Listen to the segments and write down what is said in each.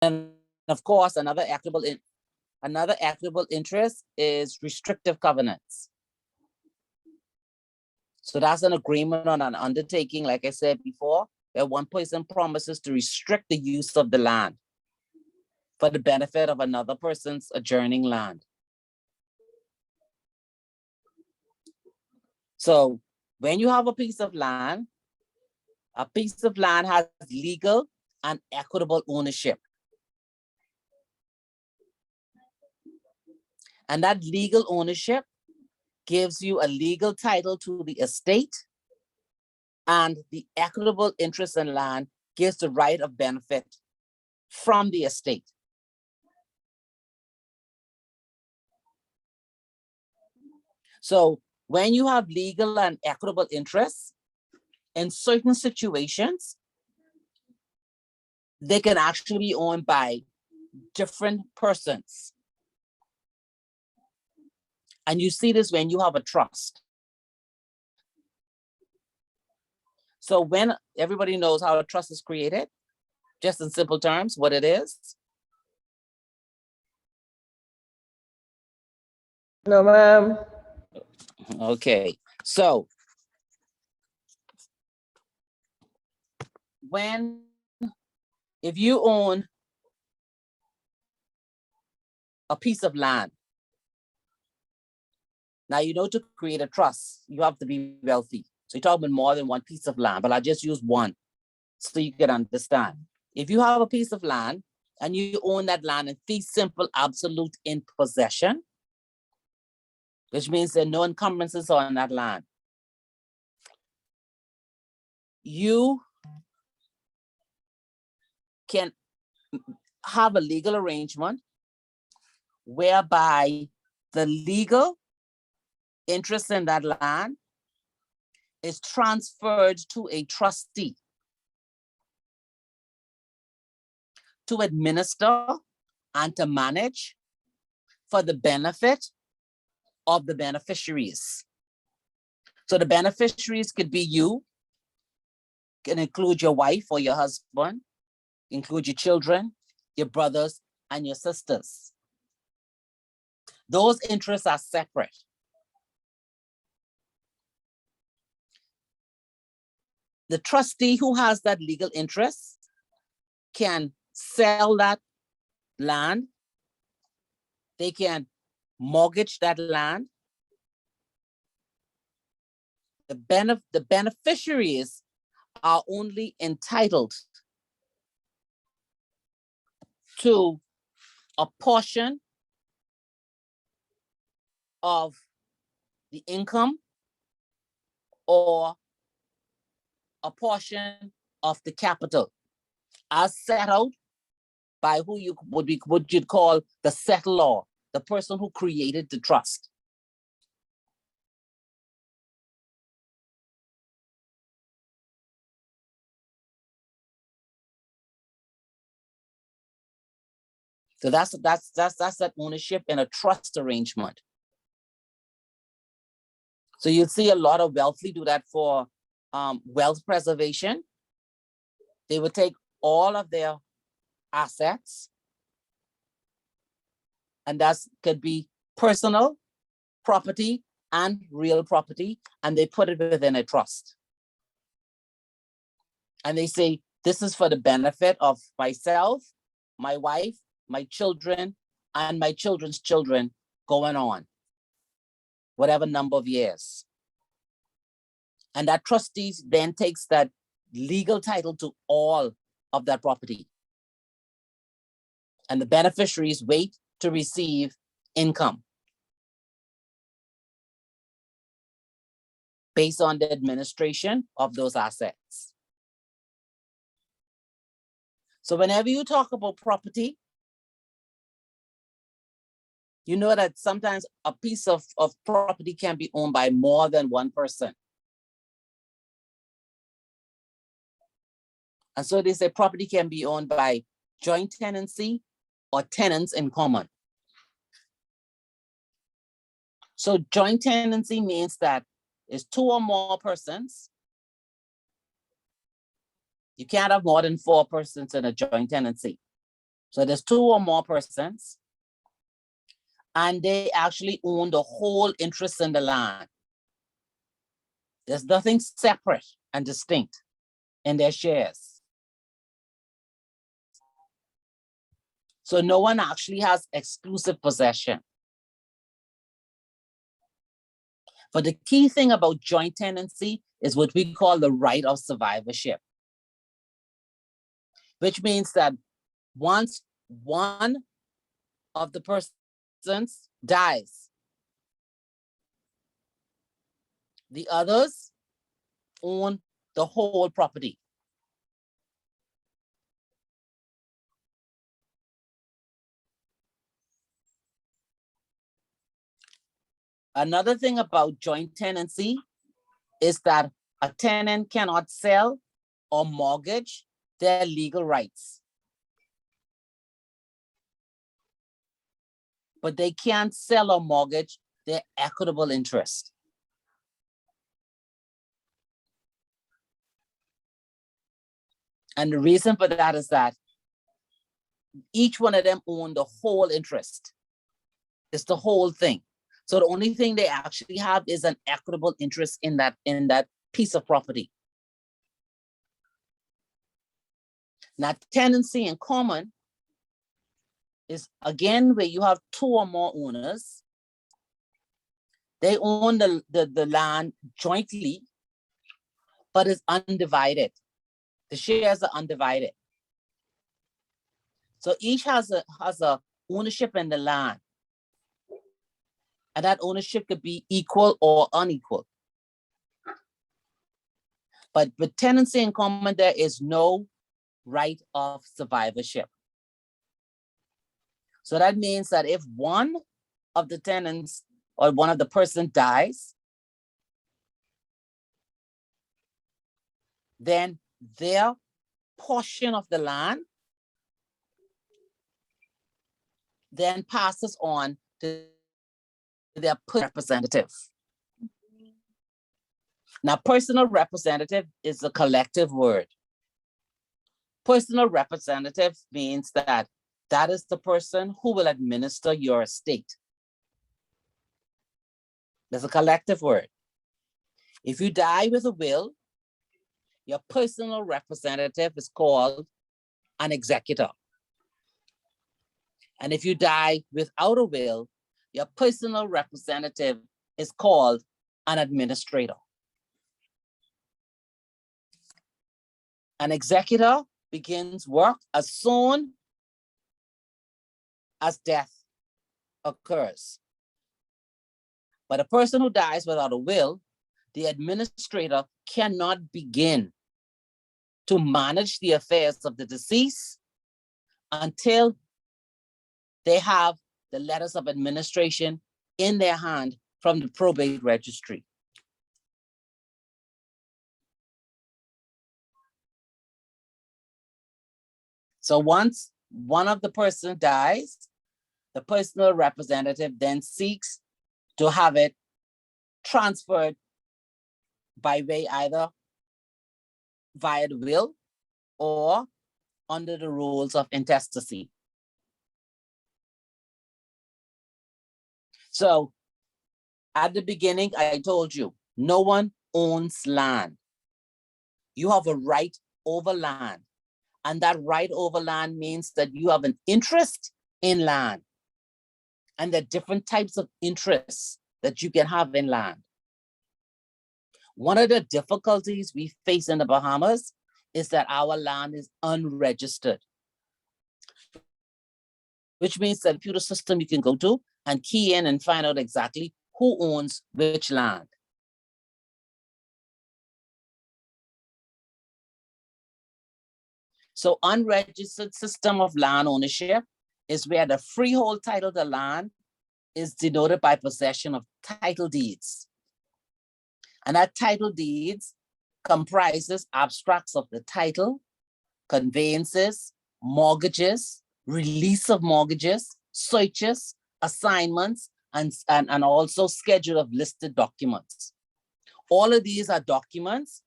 And of course, another equitable interest is restrictive covenants. So that's an agreement on an undertaking, like I said before, where one person promises to restrict the use of the land for the benefit of another person's adjoining land. So when you have a piece of land has legal and equitable ownership. And that legal ownership gives you a legal title to the estate, and the equitable interest in land gives the right of benefit from the estate. So when you have legal and equitable interests, in certain situations, they can actually be owned by different persons. And you see this when you have a trust. So when everybody knows how a trust is created, just in simple terms, what it is. No, ma'am. Okay, so if you own a piece of land, now you know to create a trust, you have to be wealthy. So you're talking about more than one piece of land, but I just use one so you can understand. If you have a piece of land and you own that land in fee simple absolute in possession, which means there are no encumbrances on that land, you can have a legal arrangement whereby the legal interest in that land is transferred to a trustee to administer and to manage for the benefit of the beneficiaries. So the beneficiaries could be you, can include your wife or your husband, include your children, your brothers, and your sisters. Those interests are separate. The trustee who has that legal interest can sell that land. They can mortgage that land. The beneficiaries are only entitled to a portion of the income or a portion of the capital as set out by who you would you'd call the settlor, the person who created the trust. So that's that ownership in a trust arrangement. So you'll see a lot of wealthy do that for wealth preservation. They would take all of their assets, and that could be personal property and real property, and they put it within a trust. And they say, this is for the benefit of myself, my wife, my children, and my children's children going on, whatever number of years. And that trustee then takes that legal title to all of that property. And the beneficiaries wait to receive income based on the administration of those assets. So whenever you talk about property, you know that sometimes a piece of property can be owned by more than one person. And so they say property can be owned by joint tenancy or tenants in common. So joint tenancy means that it's two or more persons. You can't have more than 4 persons in a joint tenancy. So there's two or more persons, and they actually own the whole interest in the land. There's nothing separate and distinct in their shares. So no one actually has exclusive possession. But the key thing about joint tenancy is what we call the right of survivorship, which means that once one of the persons dies, the others own the whole property. Another thing about joint tenancy is that a tenant cannot sell or mortgage their legal rights, but they can't sell or mortgage their equitable interest. And the reason for that is that each one of them own the whole interest. It's the whole thing. So the only thing they actually have is an equitable interest in that piece of property. Now, tenancy in common is, again, where you have two or more owners. They own the land jointly, but it's undivided. The shares are undivided. So each has a ownership in the land. And that ownership could be equal or unequal. But with tenancy in common, there is no right of survivorship. So that means that if one of the tenants or one of the person dies, then their portion of the land then passes on to their representative. Now, personal representative is a collective word. Personal representative means that that is the person who will administer your estate. There's a collective word. If you die with a will, your personal representative is called an executor. And if you die without a will, your personal representative is called an administrator. An executor begins work as soon as death occurs. But a person who dies without a will, the administrator cannot begin to manage the affairs of the deceased until they have the letters of administration in their hand from the probate registry. So once one of the person dies, the personal representative then seeks to have it transferred by way either via the will or under the rules of intestacy. So at the beginning, I told you, no one owns land. You have a right over land. And that right over land means that you have an interest in land. And there are different types of interests that you can have in land. One of the difficulties we face in the Bahamas is that our land is unregistered, which means that the computer system you can go to and key in and find out exactly who owns which land. So unregistered system of land ownership is where the freehold title to land is denoted by possession of title deeds. And that title deeds comprises abstracts of the title, conveyances, mortgages, release of mortgages, searches, assignments, and also schedule of listed documents. All of these are documents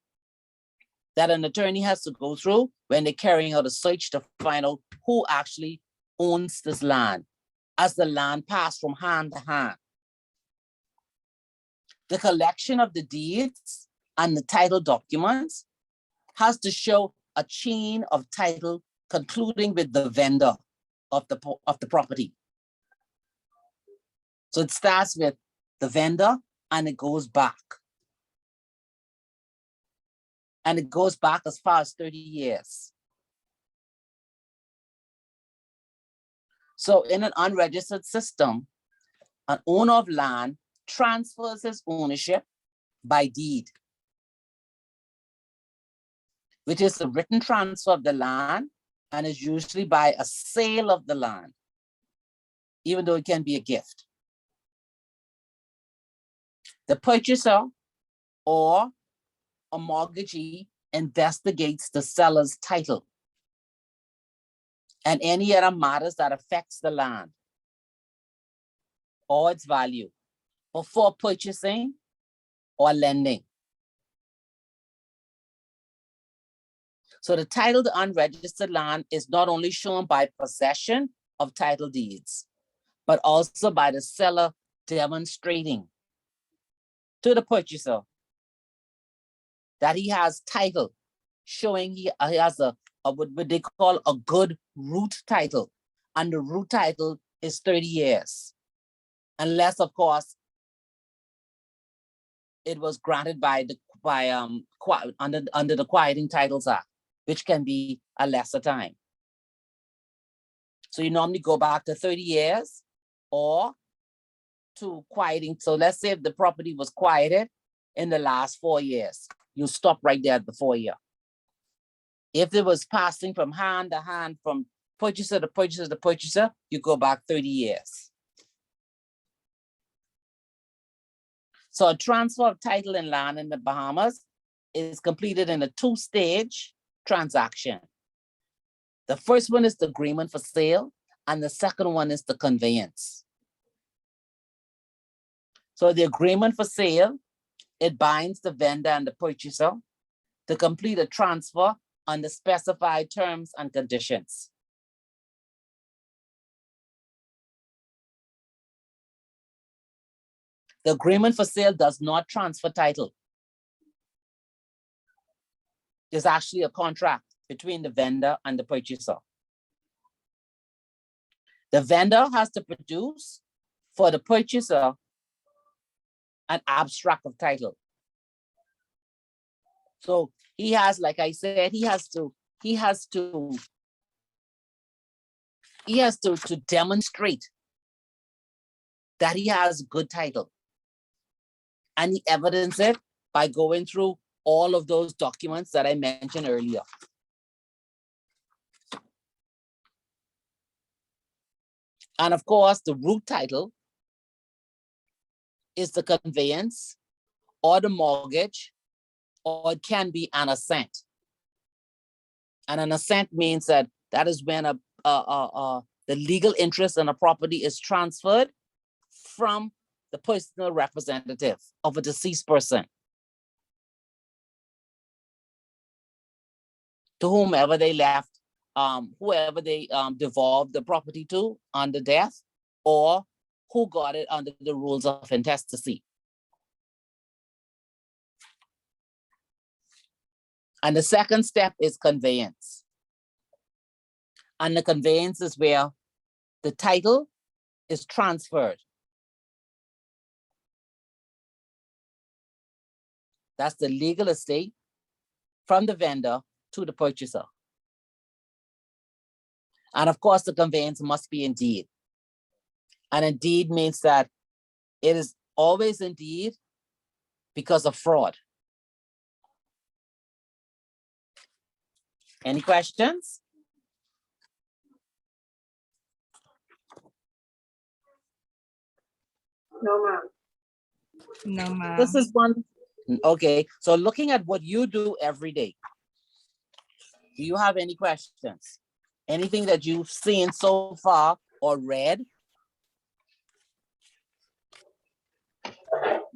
that an attorney has to go through when they're carrying out a search to find out who actually owns this land as the land passed from hand to hand. The collection of the deeds and the title documents has to show a chain of title concluding with the vendor of the property. So it starts with the vendor and it goes back. And it goes back as far as 30 years. So in an unregistered system, an owner of land transfers his ownership by deed, which is a written transfer of the land and is usually by a sale of the land, even though it can be a gift. The purchaser or a mortgagee investigates the seller's title and any other matters that affects the land or its value before purchasing or lending. So the title to unregistered land is not only shown by possession of title deeds, but also by the seller demonstrating to the purchaser that he has title, showing he has a what they call a good root title. And the root title is 30 years. Unless, of course, it was granted under the Quieting Titles Act, which can be a lesser time. So you normally go back to 30 years or to quieting. So let's say if the property was quieted in the last 4 years, you stop right there at the 4 year. If it was passing from hand to hand, from purchaser to purchaser to purchaser, you go back 30 years. So a transfer of title and land in the Bahamas is completed in a two-stage transaction. The first one is the agreement for sale, and the second one is the conveyance. So the agreement for sale, it binds the vendor and the purchaser to complete a transfer under specified terms and conditions. The agreement for sale does not transfer title. It's actually a contract between the vendor and the purchaser. The vendor has to produce for the purchaser an abstract of title. So he has, like I said, he has to demonstrate that he has good title. And he evidences it by going through all of those documents that I mentioned earlier. And of course, the root title is the conveyance or the mortgage, or it can be an assent. And an assent means that is when the legal interest in a property is transferred from the personal representative of a deceased person to whomever they left, whoever they devolved the property to under death, or who got it under the rules of intestacy. And the second step is conveyance. And the conveyance is where the title is transferred. That's the legal estate from the vendor to the purchaser. And of course, the conveyance must be in deed. And in deed means that it is always in deed because of fraud. Any questions? No, ma'am. No, ma'am. This is one. Okay, so looking at what you do every day, do you have any questions? Anything that you've seen so far or read that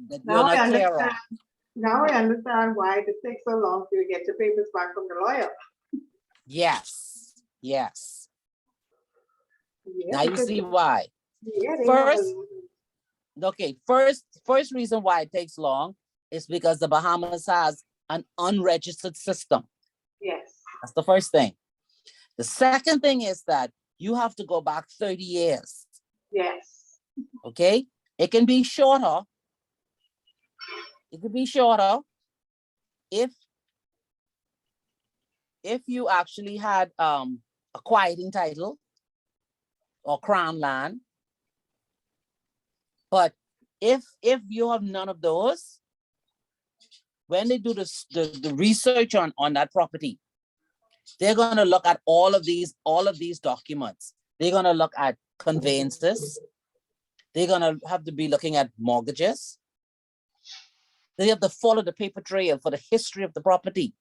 you're not clear on? Now I understand why it takes so long to get your papers back from the lawyer. Yes, yes. Yeah, Now you because see why. yeah, they have First, okay, first reason why it takes long is because the Bahamas has an unregistered system. yes, That's the first thing. The second thing is that you have to go back 30 years. yes, Okay, it can be shorter. It could be shorter if you actually had a quieting title or crown land. But if you have none of those, when they do the research on that property, they're going to look at all of these documents. They're going to look at conveyances. They're going to have to be looking at mortgages. They have to follow the paper trail for the history of the property.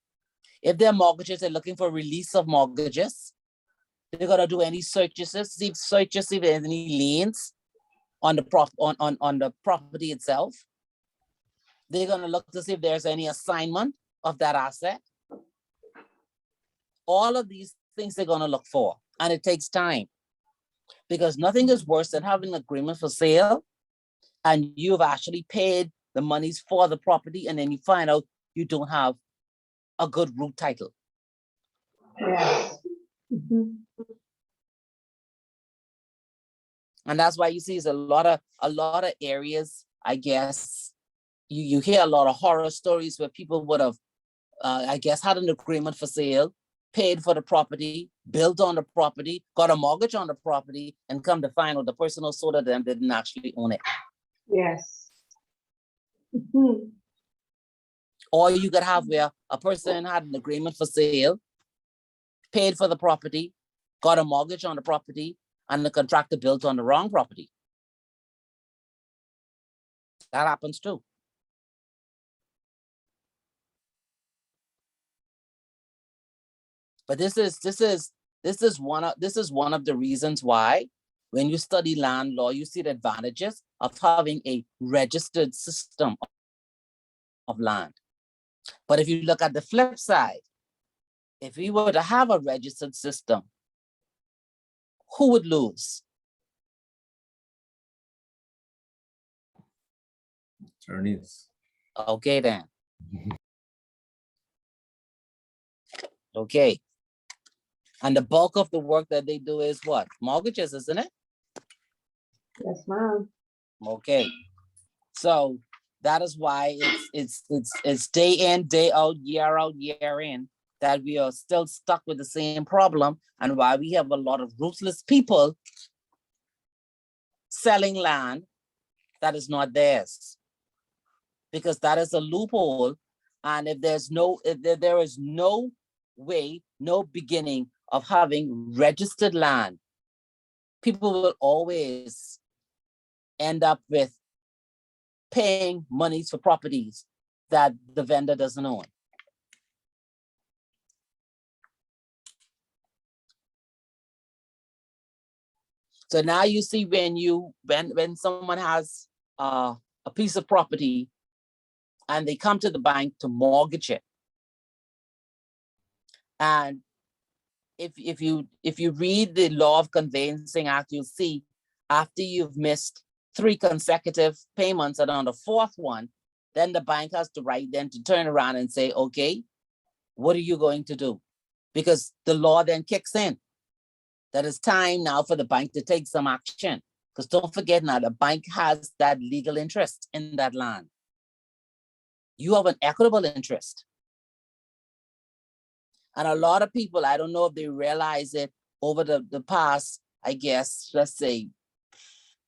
If there are mortgages, they're looking for release of mortgages. They're going to do any searches, see if there's any liens on the property itself. They're going to look to see if there's any assignment of that asset. All of these things they're going to look for, and it takes time, because nothing is worse than having an agreement for sale and you've actually paid the monies for the property, and then you find out you don't have a good root title. yes. Mhm. And that's why you see is a lot of areas, I guess, you hear a lot of horror stories where people would have, I guess, had an agreement for sale, paid for the property, built on the property, got a mortgage on the property, and come to find out the person who sold it to them didn't actually own it. Yes. Mhm. Or you could have where a person had an agreement for sale, paid for the property, got a mortgage on the property, and the contractor built on the wrong property. That happens too. But this is one of the reasons why when you study land law, you see the advantages of having a registered system of land. But if you look at the flip side, if we were to have a registered system, who would lose? Attorneys. Okay, then. Okay. And the bulk of the work that they do is what? Mortgages, isn't it? Yes, ma'am. Okay. So that is why it's day in, day out, year in, that we are still stuck with the same problem, and why we have a lot of ruthless people selling land that is not theirs, because that is a loophole. And if there is no way, no beginning of having registered land, people will always end up with paying monies for properties that the vendor doesn't own. So now you see when someone has a piece of property and they come to the bank to mortgage it. And if you read the Law of Conveyancing Act, you'll see after you've missed 3 consecutive payments and on the 4th one, then the bank has the right then to turn around and say, okay, what are you going to do? Because the law then kicks in. That it's time now for the bank to take some action. Because don't forget now, the bank has that legal interest in that land. You have an equitable interest. And a lot of people, I don't know if they realize it over the past, I guess, let's say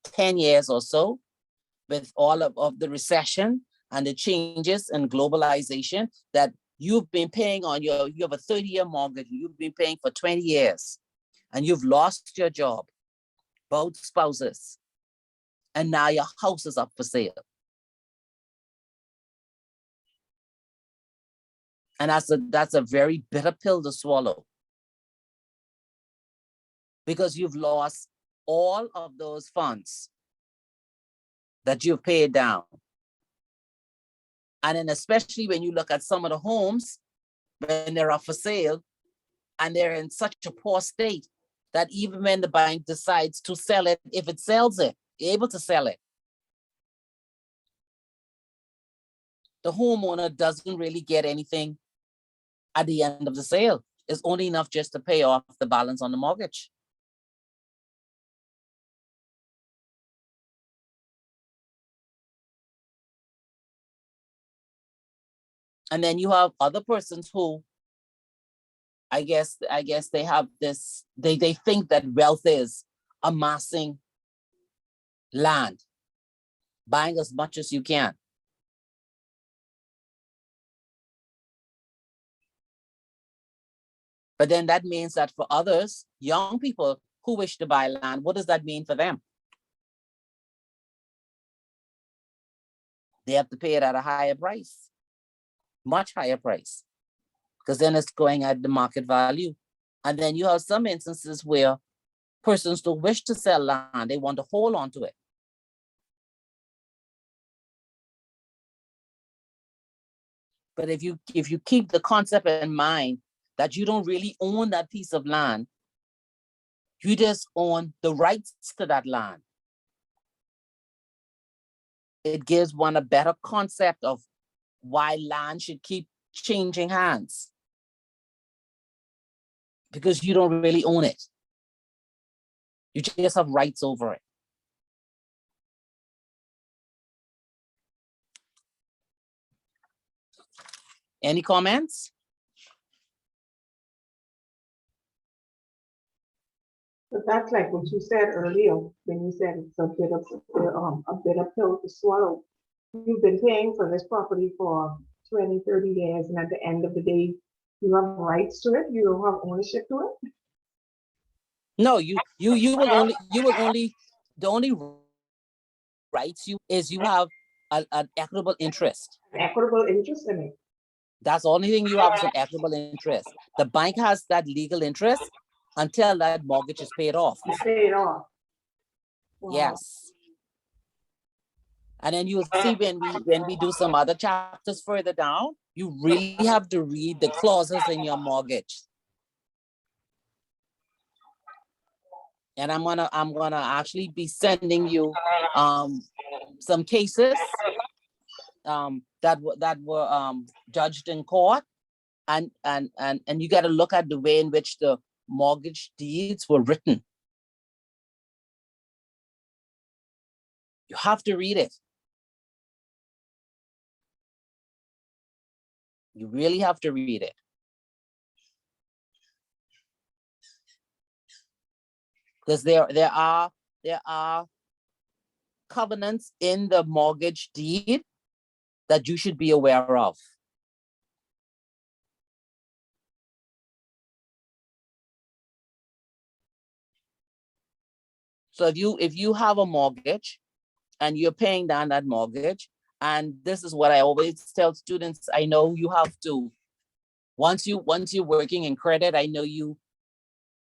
10 years or so, with all of the recession and the changes and globalization, that you've been paying on you have a 30-year mortgage, you've been paying for 20 years, and you've lost your job, both spouses, and now your house is up for sale. And that's a very bitter pill to swallow, because you've lost all of those funds that you've paid down. And then especially when you look at some of the homes, when they're up for sale and they're in such a poor state, that even when the bank decides to sell it, if it sells it, you're able to sell it. The homeowner doesn't really get anything at the end of the sale. It's only enough just to pay off the balance on the mortgage. And then you have other persons who, I guess they have this, they think that wealth is amassing land, buying as much as you can. But then that means that for others, young people who wish to buy land, what does that mean for them? They have to pay it at a higher price, much higher price, because then it's going at the market value. And then you have some instances where persons don't wish to sell land, they want to hold on to it. But if you keep the concept in mind that you don't really own that piece of land, you just own the rights to that land. It gives one a better concept of why land should keep changing hands, because you don't really own it. You just have rights over it. Any comments? But that's like what you said earlier, when you said it's a bitter pill to swallow. You've been paying for this property for 20, 30 years, and at the end of the day, you have rights to it, you don't have ownership to it. No, you will only, the only rights you have an equitable interest. Equitable interest in it. That's the only thing you have is an equitable interest. The bank has that legal interest until that mortgage is paid off. You pay it off. Wow. Yes. And then you'll see when we do some other chapters further down, you really have to read the clauses in your mortgage. And I'm gonna actually be sending you some cases that were judged in court, and you got to look at the way in which the mortgage deeds were written. You have to read it. You really have to read it. Because there are covenants in the mortgage deed that you should be aware of. So if you have a mortgage and you're paying down that mortgage, and this is what I always tell students, I know you have to, once you're working in credit, I know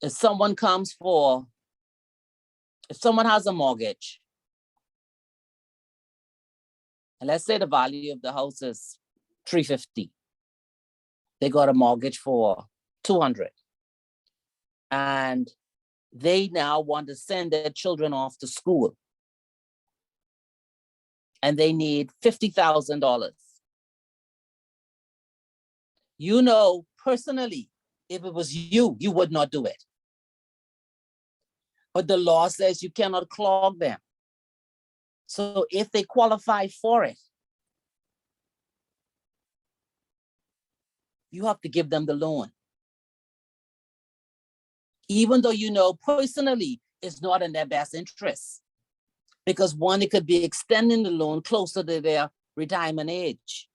if someone has a mortgage, and let's say the value of the house is $350, they got a mortgage for $200, and they now want to send their children off to school, and they need $50,000. You know, personally, if it was you would not do it. But the law says you cannot clog them. So if they qualify for it, you have to give them the loan. Even though you know personally it's not in their best interest. Because one, it could be extending the loan closer to their retirement age.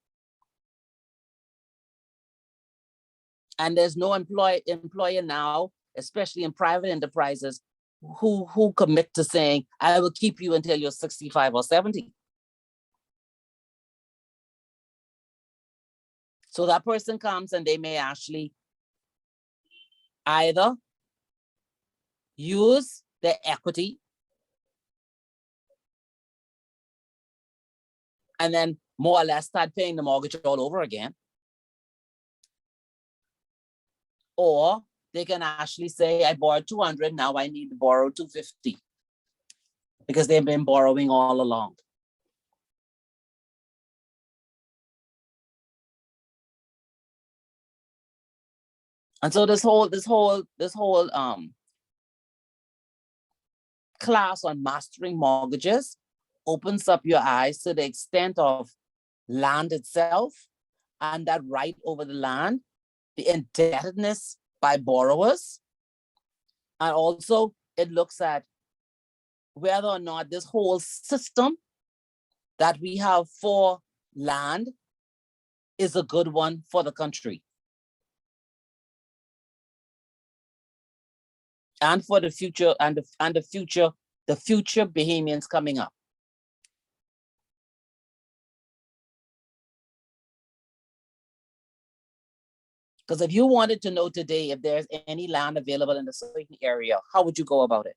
And there's no employer now, especially in private enterprises, who commit to saying, I will keep you until you're 65 or 70. So that person comes and they may actually either use their equity and then more or less start paying the mortgage all over again. Or they can actually say, I borrowed 200, now I need to borrow 250. Because they've been borrowing all along. And so this whole class on mastering mortgages opens up your eyes to the extent of land itself and that right over the land, the indebtedness by borrowers. And also it looks at whether or not this whole system that we have for land is a good one for the country. And for the future the future Bahamians coming up. Because if you wanted to know today if there's any land available in a certain area, how would you go about it?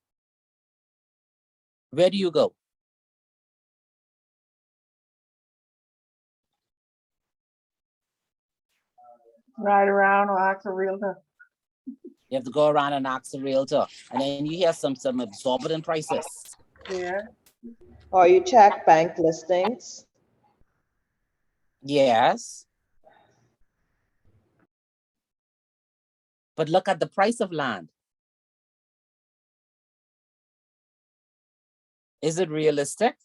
Where do you go? Ride around or ask a realtor. You have to go around and ask a realtor, and then you hear some exorbitant prices. Yeah. Or you check bank listings. Yes. But look at the price of land. Is it realistic?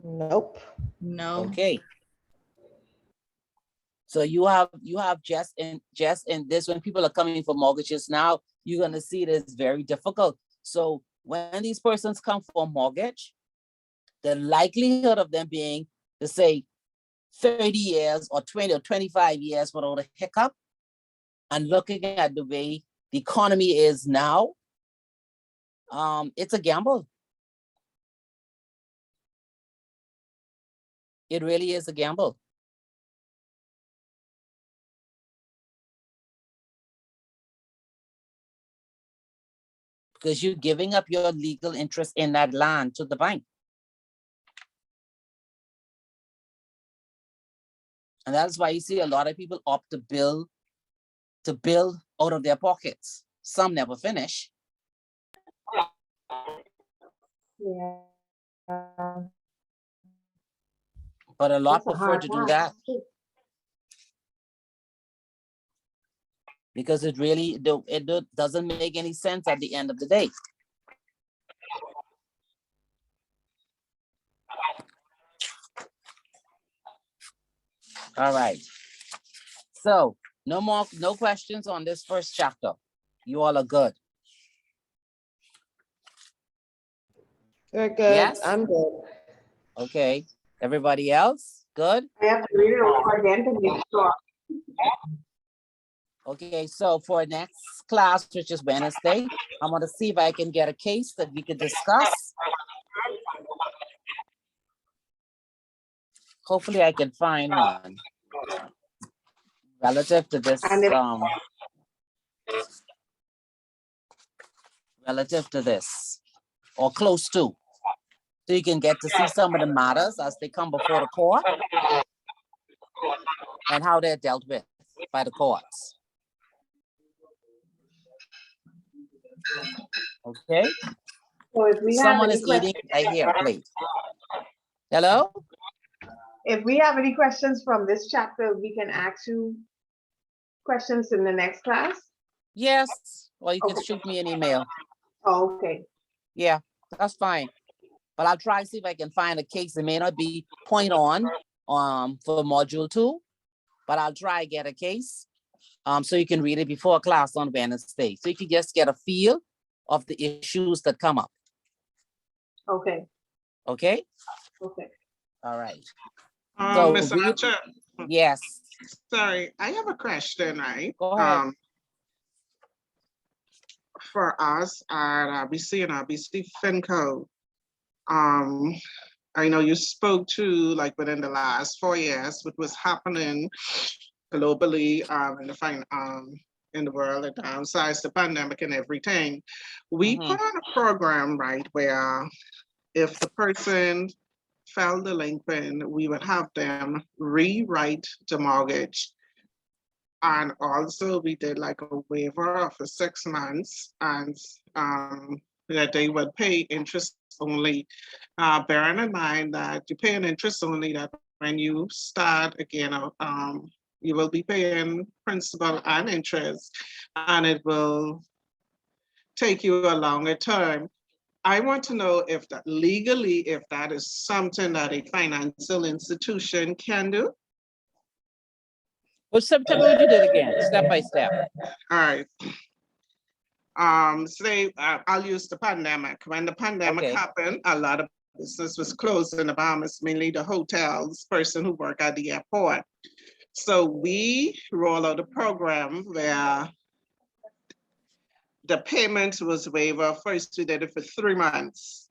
Nope. No. Okay. So you have just in this, when people are coming for mortgages now, you're gonna see it is very difficult. So when these persons come for a mortgage, the likelihood of them being to say 30 years or 20 or 25 years without a hiccup, and looking at the way the economy is now, it's a gamble. It really is a gamble. Because you're giving up your legal interest in that land to the bank. And that's why you see a lot of people opt to build out of their pockets. Some never finish. Yeah. But a lot That's a prefer hard to do one. that because it really doesn't make any sense at the end of the day. All right. So no questions on this first chapter. You all are good. We're good. Yes? I'm good. Okay. Everybody else? Good? I have to read it over again to make sure. Okay, so for next class, which is Wednesday, I'm gonna see if I can get a case that we could discuss. Hopefully I can find one relative to this, And if- relative to this, or close to. So you can get to see some of the matters as they come before the court and how they're dealt with by the courts. Okay, So if we have someone any is eating questions, right here, please. Hello? if we have any questions from this chapter, we can ask you questions in the next class. Yes, or you can Okay. shoot me an email. Oh, okay. Yeah, that's fine. But I'll try to see if I can find a case. It may not be point on for module 2, but I'll try to get a case so you can read it before class on Wednesday. So you can just get a feel of the issues that come up. Okay. Okay? Okay. All right. So Ms. we- Archer, Yes, sorry, I have a question, right? Go ahead. For us at RBC and RBC FinCo, I know you spoke to, like, within the last 4 years, what was happening globally in the world, that downsides the pandemic and everything. We Mhm. put on a program, right, where if the person fell delinquent, we would have them rewrite the mortgage And also we did like a waiver for 6 months and that they would pay interest only. Bearing in mind that you pay an interest only, that when you start again, you will be paying principal and interest, and it will take you a longer term. I want to know if that legally, if that is something that a financial institution can do. Well, tell me what you did again, step by step. All right. Say, I'll use the pandemic. When the pandemic Okay. happened, a lot of business was closed in the Bahamas, mainly the hotels, person who work at the airport. So we roll out a program where the payment was waiver. First, we did it for 3 months.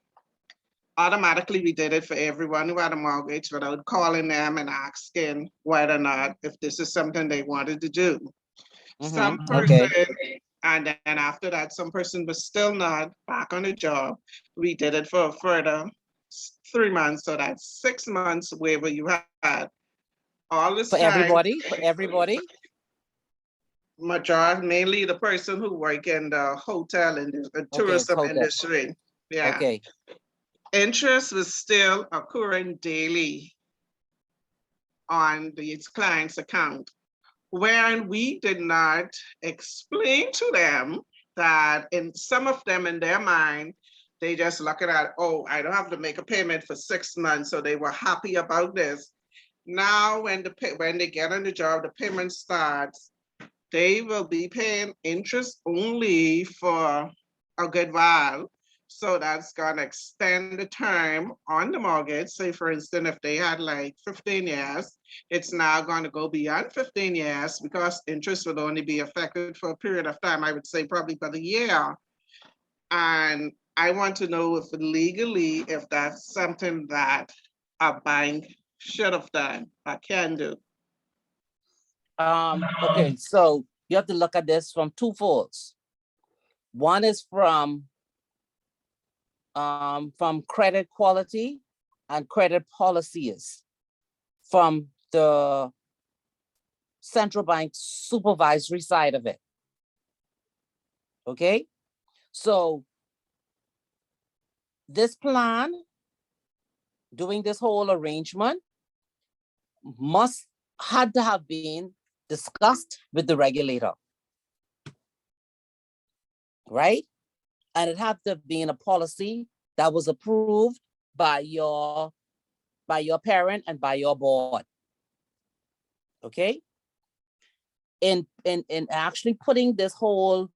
Automatically, we did it for everyone who had a mortgage without calling them and asking whether or not if this is something they wanted to do. Some person, and then after that, some person was still not back on the job. We did it for a further 3 months. So that's 6 months waiver you had. All this For time, everybody? majority, mainly the person who work in the hotel and the tourism hotel. industry. Yeah. Okay, Interest was still occurring daily on these clients' account, wherein we did not explain to them that in some of them in their mind, they just looking at, oh, I don't have to make a payment for 6 months, so they were happy about this. Now, when they get on the job, the payment starts, they will be paying interest only for a good while. So that's gonna extend the term on the mortgage. Say, for instance, if they had like 15 years, it's now going to go beyond 15 years because interest would only be affected for a period of time, I would say probably for the year. And I want to know if legally, if that's something that a bank should have done or can do. okay, so you have to look at this from two folds. One is from credit quality and credit policies from the central bank supervisory side of it. Okay, so this plan, doing this whole arrangement, had to have been discussed with the regulator, right? And it had to be in a policy that was approved by your parent and by your board. Okay. In actually putting this whole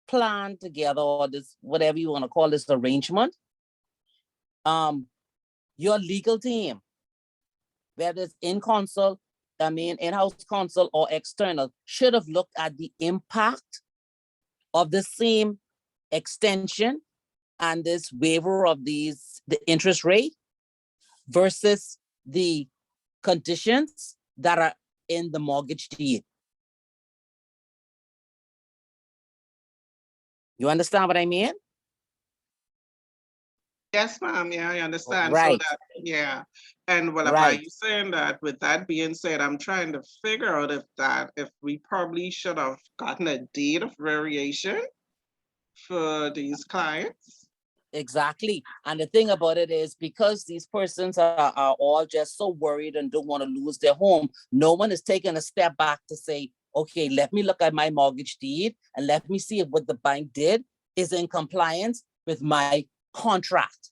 plan together, or this, whatever you want to call this arrangement, your legal team, whether it's in-house counsel or external, should have looked at the impact of the same extension and this waiver of the interest rate versus the conditions that are in the mortgage deed. You understand what I mean? Yes, ma'am. Yeah, I understand. Right. So that, yeah. And what Right. about you saying that? With that being said, I'm trying to figure out if we probably should have gotten a deed of variation for these clients. Exactly. And the thing about it is, because these persons are all just so worried and don't want to lose their home, no one is taking a step back to say, okay, let me look at my mortgage deed and let me see if what the bank did is in compliance with my contract.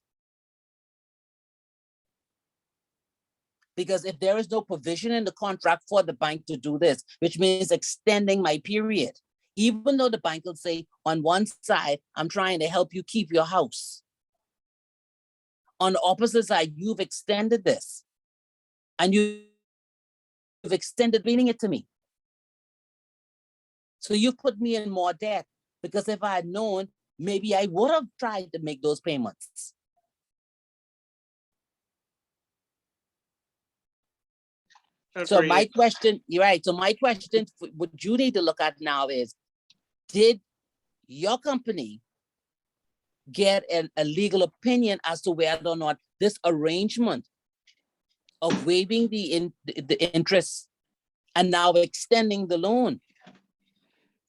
Because if there is no provision in the contract for the bank to do this, which means extending my period, even though the bank will say on one side, I'm trying to help you keep your house. On the opposite side, you've extended this and you've extended reading it to me. So you put me in more debt, because if I had known, maybe I would have tried to make those payments. So my Agreed. question, you're right. So my question, what you need to look at now is, did your company get a legal opinion as to whether or not this arrangement of waiving the interest and now extending the loan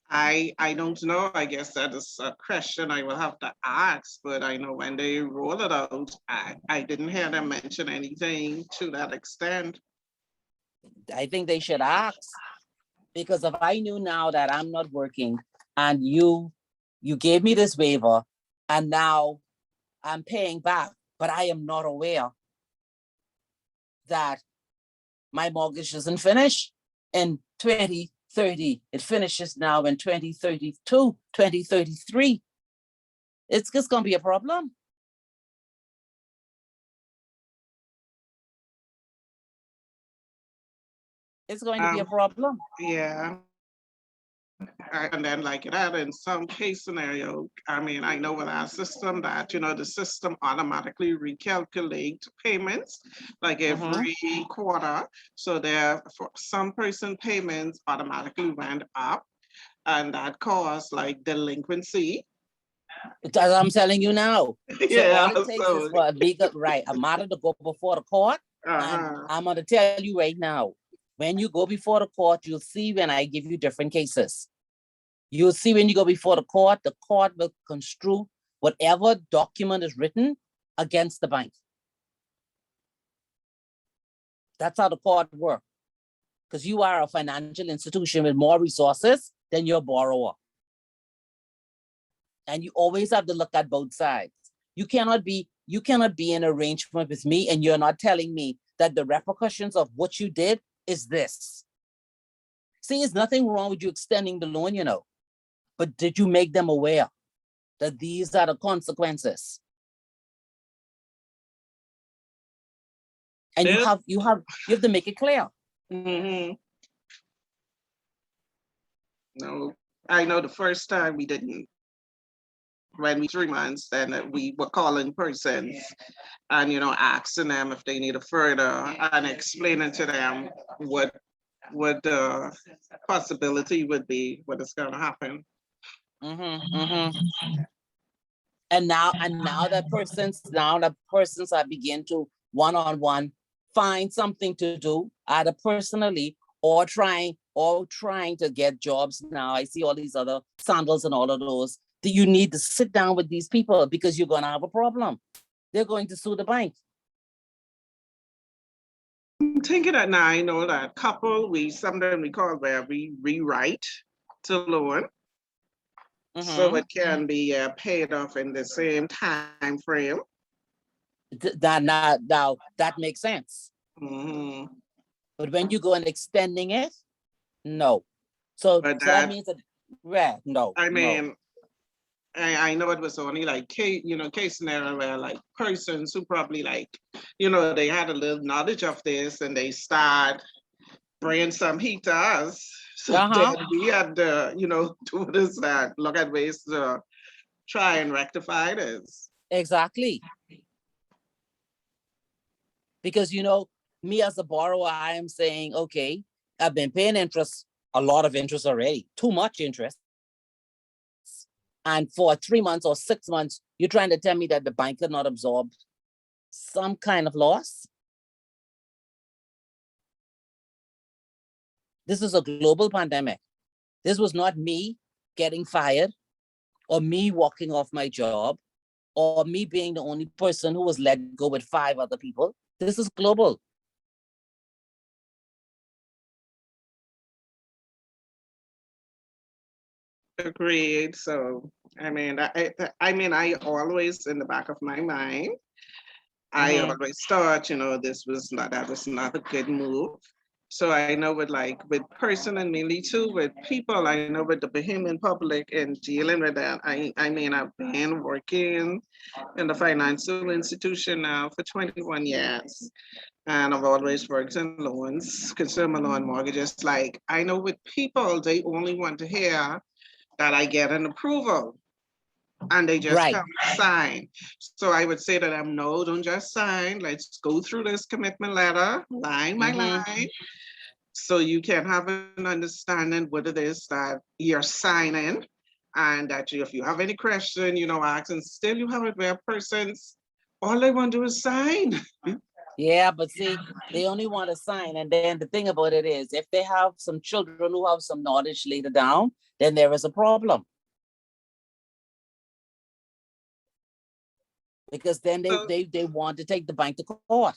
I don't know. I guess that is a question I will have to ask, but I know when they roll it out, I didn't hear them mention anything to that extent. I think they should ask, because if I knew now that I'm not working and you gave me this waiver and now I'm paying back, but I am not aware that my mortgage isn't finished in 2030. It finishes now in 2032, 2033. It's just gonna be a problem. It's going to be a problem. Yeah. And then like that, in some case scenario, I mean, I know with our system that, you know, the system automatically recalculate payments like every quarter. So there, for some person payments automatically went up and that caused like delinquency. As I'm telling you now. So Yeah, all it takes so- is for a legal, right, a matter to go before the court. And Uh-huh. I'm gonna tell you right now, when you go before the court, you'll see when I give you different cases. You'll see when you go before the court will construe whatever document is written against the bank. That's how the court works. Because you are a financial institution with more resources than your borrower. And you always have to look at both sides. You cannot be in arrangement with me and you're not telling me that the repercussions of what you did is this. See, there's nothing wrong with you extending the loan, you know, but did you make them aware that these are the consequences? And Yes. you have to make it clear. Mhm. No, I know the first time we didn't. When we 3 months, then we were calling persons and, you know, asking them if they need a further and explaining to them what the possibility would be, what is going to happen. And now the persons are begin to one-on-one find something to do, either personally or trying to get jobs. Now I see all these other sandals and all of those. That you need to sit down with these people because you're going to have a problem. They're going to sue the bank. I'm thinking that now I know that couple, sometimes we call where we rewrite to loan. So it can be paid off in the same time frame. That makes sense. Mhm. But when you go and extending it, no. So But that means that, no. I no. mean, I know it was only like case scenario where like persons who probably like, you know, they had a little knowledge of this and they start bringing some heat to us. So then we had to, you know, do this, that, look at ways to try and rectify this. Exactly. Because, you know, me as a borrower, I am saying, okay, I've been paying interest, a lot of interest already, too much interest. And for 3 months or 6 months, you're trying to tell me that the bank could not absorb some kind of loss? This is a global pandemic. This was not me getting fired or me walking off my job or me being the only person who was let go with 5 other people. This is global. Agreed. So, I mean, I always in the back of my mind, I always thought, you know, that was not a good move. So I know with person and mainly too with people, I know with the Bahamian public and dealing with that, I mean, I've been working in the financial institution now for 21 years. And I've always worked in loans, consumer loan mortgages. Like I know with people, they only want to hear that I get an approval and they just come sign. So I would say to them, no, don't just sign. Let's go through this commitment letter, line by line, so you can have an understanding what it is that you're signing. And that if you have any question, you know, ask, and still you have it where persons, all they want to do is sign. Yeah, but see, they only want to sign. And then the thing about it is, if they have some children who have some knowledge later down, then there is a problem. Because then So- they want to take the bank to court.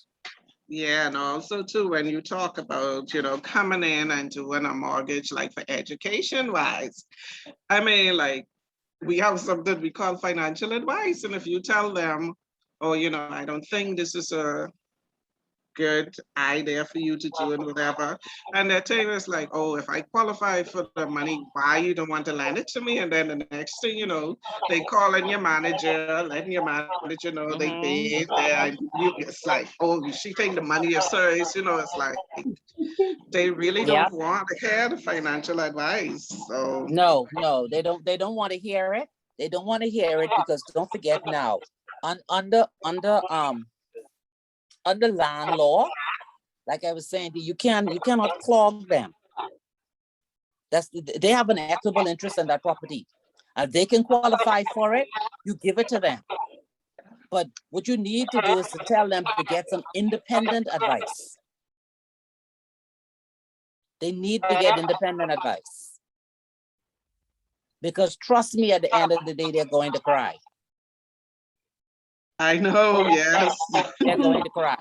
Yeah, and also too, when you talk about, coming in and doing a mortgage, like for education wise, I mean, like, we have something we call financial advice. And if you tell them, oh, I don't think this is a good idea for you to do and whatever. And they're telling us like, oh, if I qualify for the money, why you don't want to lend it to me? And then the next thing you know, they call in your manager, letting your manager know they Mhm. paid. And it's like, oh, she taking the money of service, it's like they really Yep. don't want to hear the financial advice. So No, they don't want to hear it. They don't want to hear it because don't forget now, under land law, like I was saying, you cannot clog them. They have an equitable interest in that property. If they can qualify for it, you give it to them. But what you need to do is to tell them to get some independent advice. They need to get independent advice. Because trust me, at the end of the day, they're going to cry. I know, yes. They're going to cry.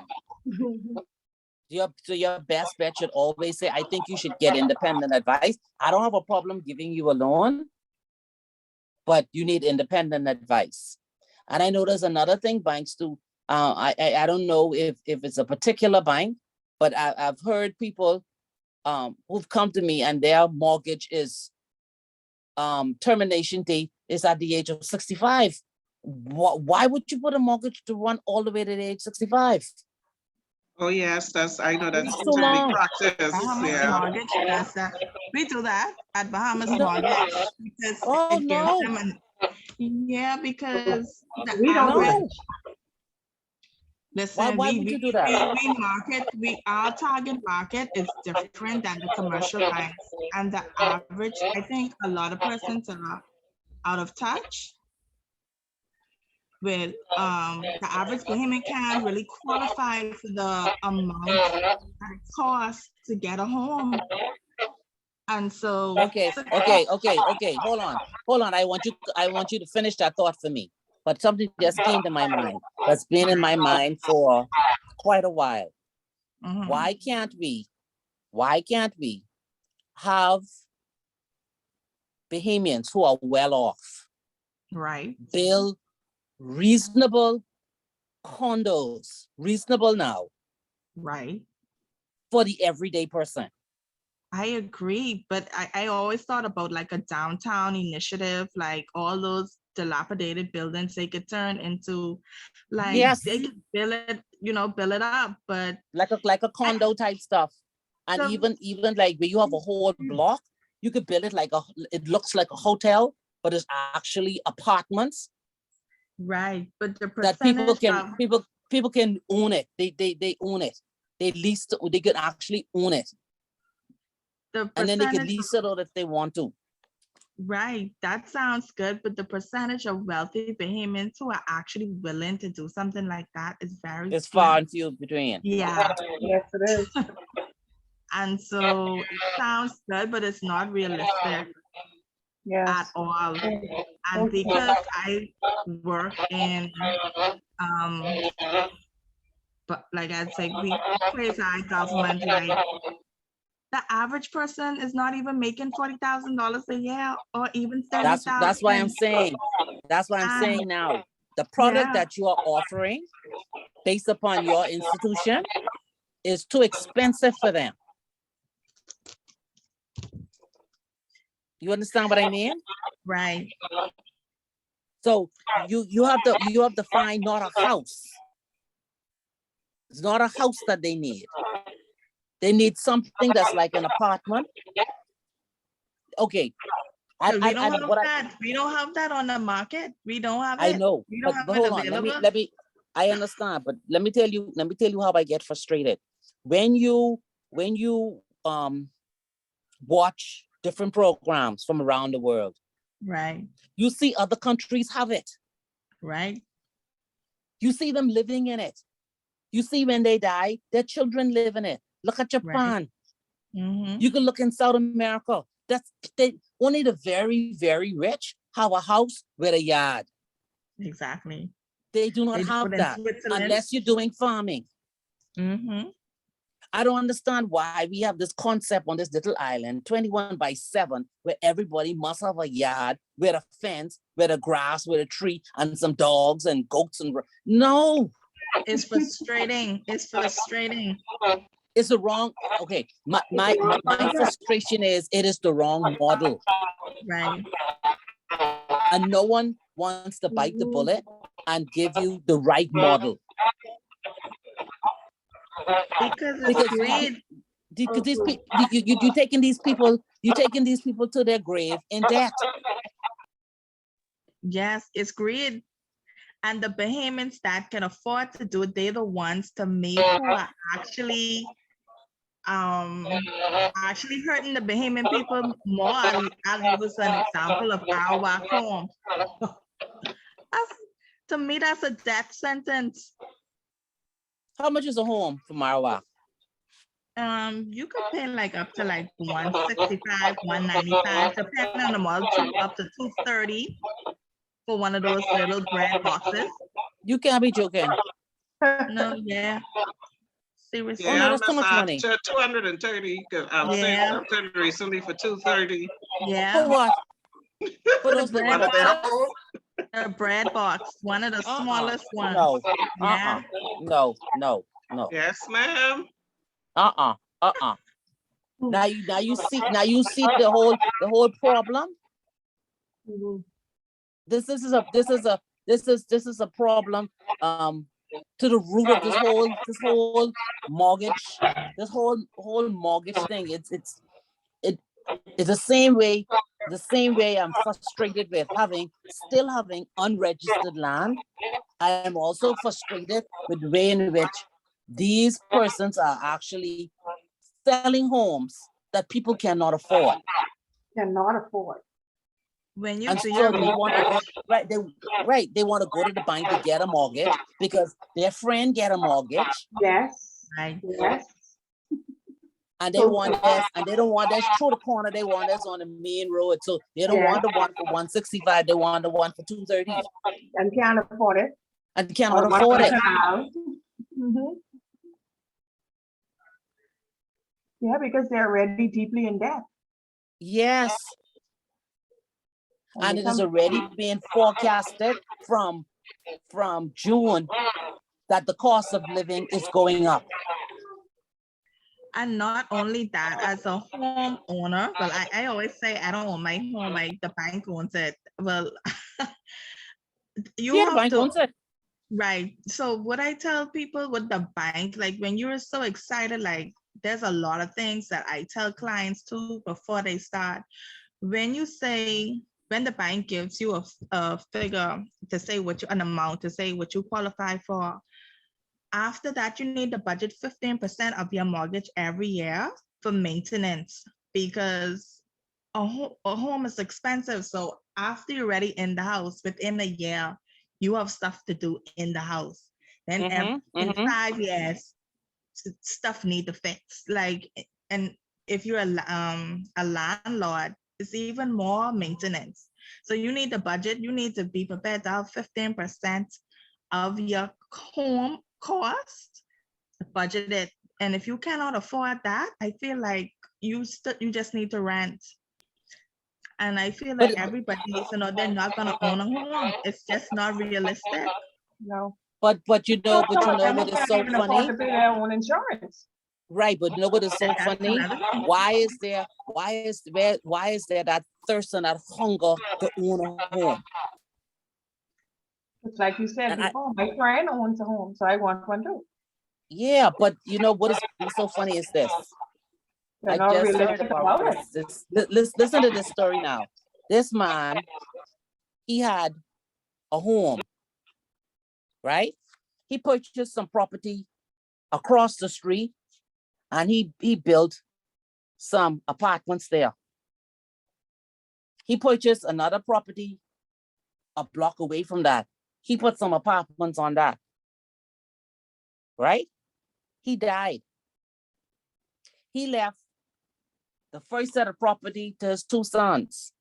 So your best bet should always say, I think you should get independent advice. I don't have a problem giving you a loan, but you need independent advice. And I know there's another thing banks do. I don't know if it's a particular bank, but I've heard people who've come to me and their mortgage is termination date is at the age of 65. Why would you put a mortgage to run all the way to the age 65? Oh, yes, I know that's It's too typically long. practice. Bahamas Yeah. Mortgage does that. We do that at Bahamas No. Mortgage because Oh, it gives no. them yeah, because the We don't do average. that. Listen, Why would you do that? we market, our target market is different than the commercial banks. And the average, I think a lot of persons are out of touch with the average Bahamian can't really qualify for the amount that it costs to get a home. And so Okay. Hold on. I want you to finish that thought for me. But something just came to my mind. That's been in my mind for quite a while. Mhm. Why can't we have Bahamians who are well off Right. build reasonable condos, reasonable now, Right. for the everyday person? I agree, but I always thought about like a downtown initiative, like all those dilapidated buildings they could turn into, like Yes. they could build it, build it up, but Like a condo type stuff. And So- even like where you have a whole block, you could build it it looks like a hotel, but it's actually apartments right, but the that people percentage can of, people can own it. They own it. They could actually own it. the And then they could percentage, lease it out if they want to. right, that sounds good, but the percentage of wealthy Bahamians who are actually willing to do something like that is very It's slim. far and few between. Yeah, Yes, it is. and so it sounds good, but it's not realistic at Yes. all. Okay. And because I work in, but like I said, we quasi government, like the average person is not even making $40,000 a year or even $30,000. That's why I'm saying. That's what I'm saying now. The product Yeah. that you are offering, based upon your institution, is too expensive for them. You understand what I mean? Right. So you have to find not a house. It's not a house that they need. They need something that's like an apartment. Okay. So we don't have that. We don't have that on the market. We don't have it. I know, We don't but have but it hold on. available. I understand, but let me tell you how I get frustrated. When you watch different programs from around the world, Right. you see other countries have it. Right. You see them living in it. You see, when they die, their children live in it. Look at Japan. Mhm. You can look in South America. Only the very, very rich have a house with a yard. Exactly. They do not They do have it in that Switzerland. unless you're doing farming. Mhm. I don't understand why we have this concept on this little island, 21/7, where everybody must have a yard with a fence, with a grass, with a tree, and some dogs and goats and no, It's frustrating. It's frustrating. it's the wrong. Okay, my frustration is it is the wrong model, Right. and no one wants to bite the bullet and give you the right model. Because it's Because greed. because these people, you taking these people to their grave in debt. Yes, it's greed. And the Bahamians that can afford to do it, they're the ones to make who are actually hurting the Bahamian people more. I'll use an example of our home. To me, that's a death sentence. How much is a home for Marwa? You could pay like up to like 165, 195, depending on the model, up to 230 for one of those little bread boxes. You can't be joking. No, yeah. Seriously. Oh, no, Yeah, that's too much money. 230, because I've seen Yeah. something recently for 230. For Yeah. what? For The those little bread One of them. boxes? A bread box, one of the smallest ones. No. Yeah. No. Yes, ma'am. Now you see the whole problem. Mhm. This is a problem to the root of this whole mortgage, this whole mortgage thing. It's the same way I'm frustrated with still having unregistered land. I am also frustrated with the way in which these persons are actually selling homes that people cannot afford. Cannot afford. When you And do so your they want to go, research, they want to go to the bank to get a mortgage because their friend get a mortgage Yes, right? yes. and they want this, and they don't want this through the corner, they want this on the main road. So they don't want the one for 165, they want the one for 230 And can't afford it. and cannot Or want afford to it. have. Mhm. Yeah, because they're already deeply in debt. Yes, and they it is come- already being forecasted from June that the cost of living is going up. And not only that, as a homeowner, well, I always say I don't own my home, the bank owns it. Well, you Yeah, the have bank to, owns it. right. So what I tell people with the bank, like when you're so excited, like there's a lot of things that I tell clients too before they start. When the bank gives you a figure to say an amount to say what you qualify for, after that, you need to budget 15% of your mortgage every year for maintenance because a home is expensive. So after you're ready in the house, within a year, you have stuff to do in the house. Then in 5 years, stuff need to fix. And if you're a landlord, it's even more maintenance. So you need to budget. You need to be prepared to have 15% of your home cost budgeted. And if you cannot afford that, I feel like you just need to rent. And I feel like everybody needs to know they're not gonna own a home. It's just not realistic. No. But you know what is so Can't even afford funny? to pay their own insurance. Right, but you know what is so That's funny? another thing. Why is there that thirst and that hunger to own a home? It's like you said And I- before, my friend owns a home, so I want one too. Yeah, but you know what is so funny is this. They're I not just heard realistic about about it. listen to this story now. This man, he had a home, right? He purchased some property across the street and he built some apartments there. He purchased another property a block away from that. He put some apartments on that. right? He died. He left the first set of property to his 2 sons.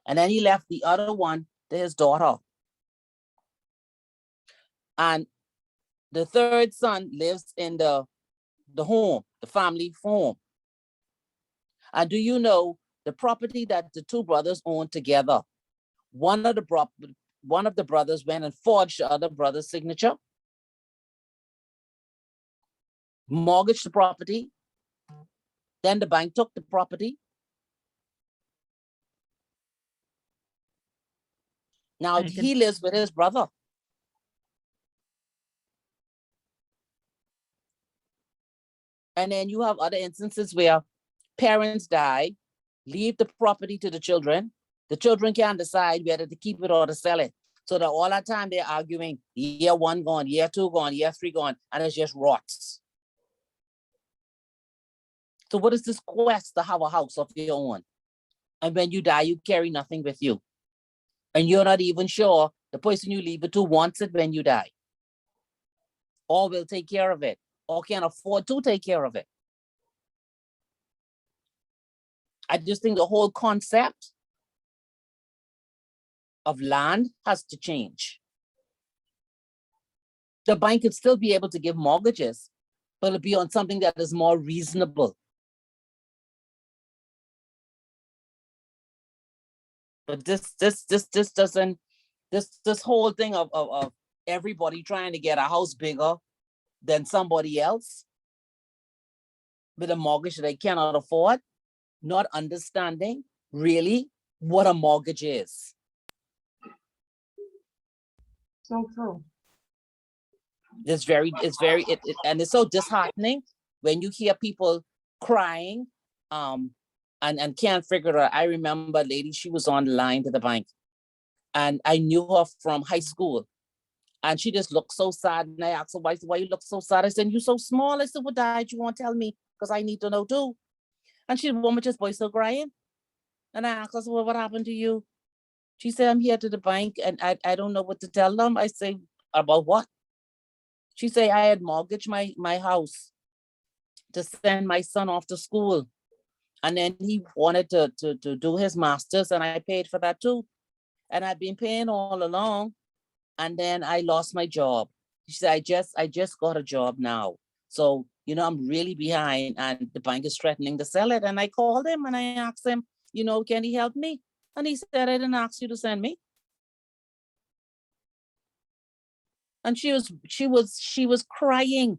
And then he left the other one to his daughter. And the 3rd son lives in the home, the family home. And do you know the property that the 2 brothers own together? One of the brothers went and forged the other brother's signature, mortgaged the property. Then the bank took the property. Now I can- he lives with his brother. And then you have other instances where parents die, leave the property to the children. The children can't decide whether to keep it or to sell it. So that all that time they're arguing, year 1 gone, year 2 gone, year 3 gone, and it's just rots. So what is this quest to have a house of your own? And when you die, you carry nothing with you. And you're not even sure the person you leave it to wants it when you die, or will take care of it, or can afford to take care of it. I just think the whole concept of land has to change. The bank could still be able to give mortgages, but it'll be on something that is more reasonable. But this doesn't, this whole thing of everybody trying to get a house bigger than somebody else with a mortgage that they cannot afford, not understanding really what a mortgage is. So true. And it's so disheartening when you hear people crying and can't figure it out. I remember a lady, she was on the line to the bank, and I knew her from high school, and she just looked so sad. And I asked her, why you look so sad? I said, you're so small. I said, what died? You won't tell me, because I need to know too. And she, the woman just voice still crying. And I asked her, well, what happened to you? She said, I'm here to the bank and I don't know what to tell them. I say, about what? She said, I had mortgaged my house to send my son off to school. And then he wanted to do his master's, and I paid for that too. And I've been paying all along. And then I lost my job. She said, I just got a job now. So, I'm really behind, and the bank is threatening to sell it. And I called him and I asked him, can he help me? And he said, I didn't ask you to send me. And she was crying.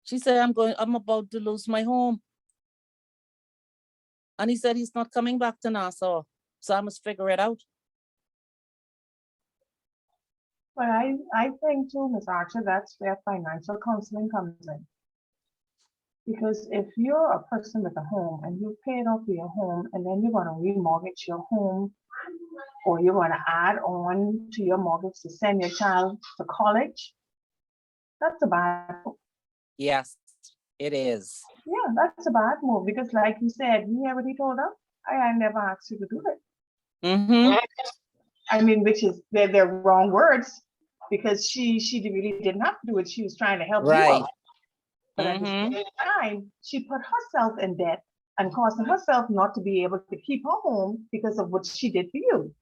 She said, I'm about to lose my home. And he said, he's not coming back to Nassau. So I must figure it out. But I think too, Ms. Archer, that's where financial counseling comes in. Because if you're a person with a home and you paid off your home and then you're going to remortgage your home, or you're going to add on to your mortgage to send your child to college, that's a bad move. Yes, it is. Yeah, that's a bad move, because like you said, you already told her, I never asked you to do it. Mm-hmm. I mean, which is, they're wrong words, because she really didn't have to do it. She was trying to help you Right. out. But at the same time, she put herself in debt and causing herself not to be able to keep her home because of what she did for you.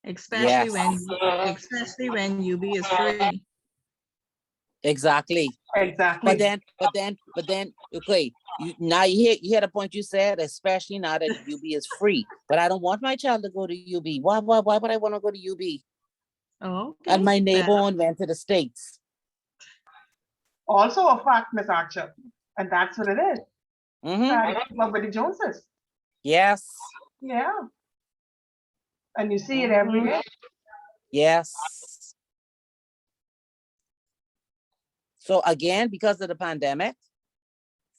Especially Yes. especially when UB is free. Exactly. Exactly. But then, okay, now you hear the point you said, especially now that UB is free. But I don't want my child to go to UB. Why would I want to go to UB? Oh, okay. And my neighbor went to the States. Also a fact, Miss Archer, and that's what it is. Mm-hmm. Love with the Joneses. Yes. Yeah. And you see it every day. Yes. So again, because of the pandemic,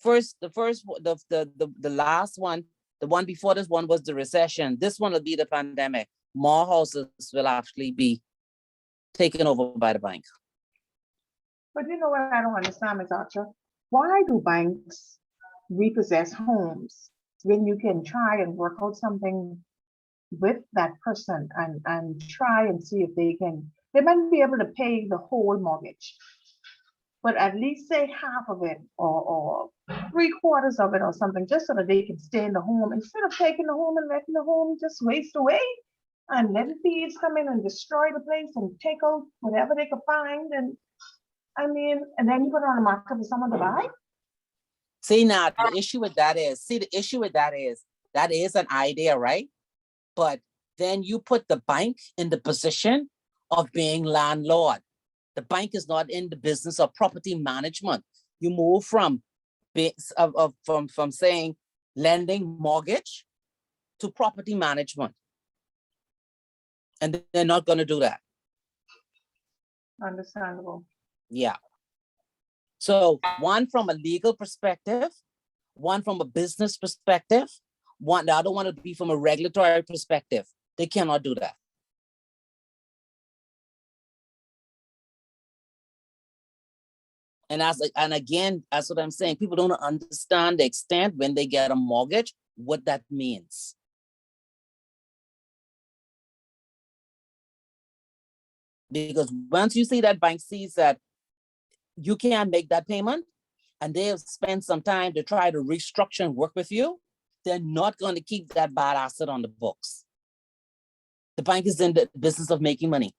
the last one, the one before this one was the recession. This one will be the pandemic. More houses will actually be taken over by the bank. But you know what I don't understand, Ms. Archer? Why do banks repossess homes when you can try and work out something with that person and try and see if they can they might be able to pay the whole mortgage. But at least say half of it or 3/4 of it or something, just so that they can stay in the home instead of taking the home and letting the home just waste away and letting thieves come in and destroy the place and take out whatever they could find. And I mean, and then you put it on the market for someone to buy. See, now the issue with that is, that is an idea, right? But then you put the bank in the position of being landlord. The bank is not in the business of property management. You move from from saying lending mortgage to property management. And they're not going to do that. Understandable. Yeah. So one from a legal perspective, one from a business perspective, the other one would be from a regulatory perspective. They cannot do that. And again, that's what I'm saying. People don't understand the extent when they get a mortgage, what that means. Because once you see that bank sees that you can't make that payment and they have spent some time to try to restructure and work with you, they're not going to keep that bad asset on the books. The bank is in the business of making money.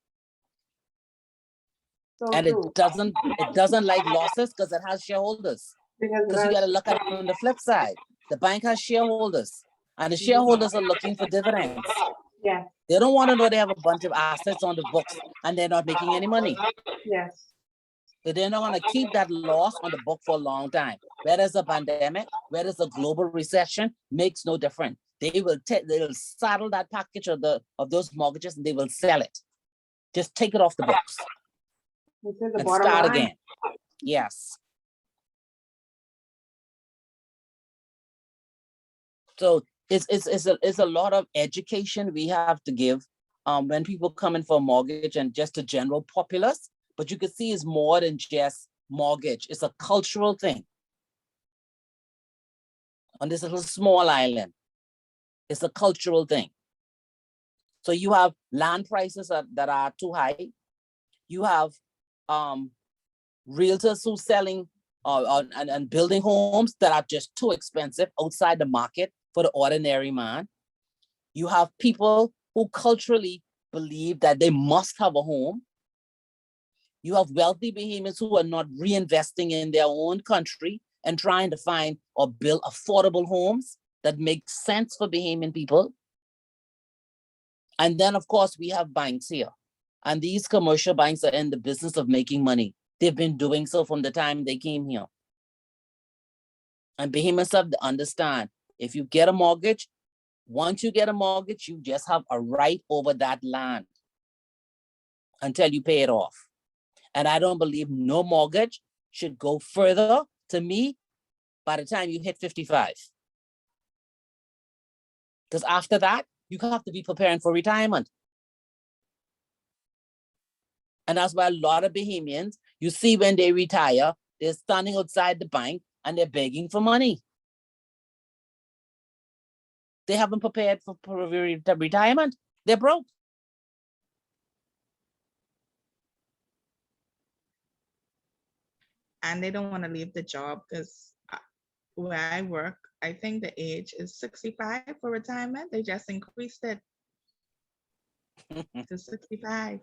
So And true. it doesn't like losses because it has shareholders. Because Because you got to look at it from the flip side. The bank has shareholders and the shareholders are looking for dividends. yeah, They don't want to know they have a bunch of assets on the books and they're not making any money. yes. So they're not going to keep that loss on the book for a long time. Whether it's a pandemic, whether it's a global recession, makes no difference. They will saddle that package of those mortgages and they will sell it. Just take it off the books This is the and bottom start line. again. Yes. So it's a lot of education we have to give when people come in for a mortgage and just a general populace. But you can see it's more than just mortgage. It's a cultural thing. On this little small island, it's a cultural thing. So you have land prices that are too high. You have realtors who selling and building homes that are just too expensive outside the market for the ordinary man. You have people who culturally believe that they must have a home. You have wealthy Bahamians who are not reinvesting in their own country and trying to find or build affordable homes that make sense for Bahamian people. And then, of course, we have banks here. And these commercial banks are in the business of making money. They've been doing so from the time they came here. And Bahamians have to understand, if you get a mortgage, once you get a mortgage, you just have a right over that land until you pay it off. And I don't believe no mortgage should go further, to me, by the time you hit 55. Because after that, you have to be preparing for retirement. And that's why a lot of Bahamians, you see when they retire, they're standing outside the bank and they're begging for money. They haven't prepared for retirement. They're broke. And they don't want to leave the job because where I work, I think the age is 65 for retirement. They just increased it to 65.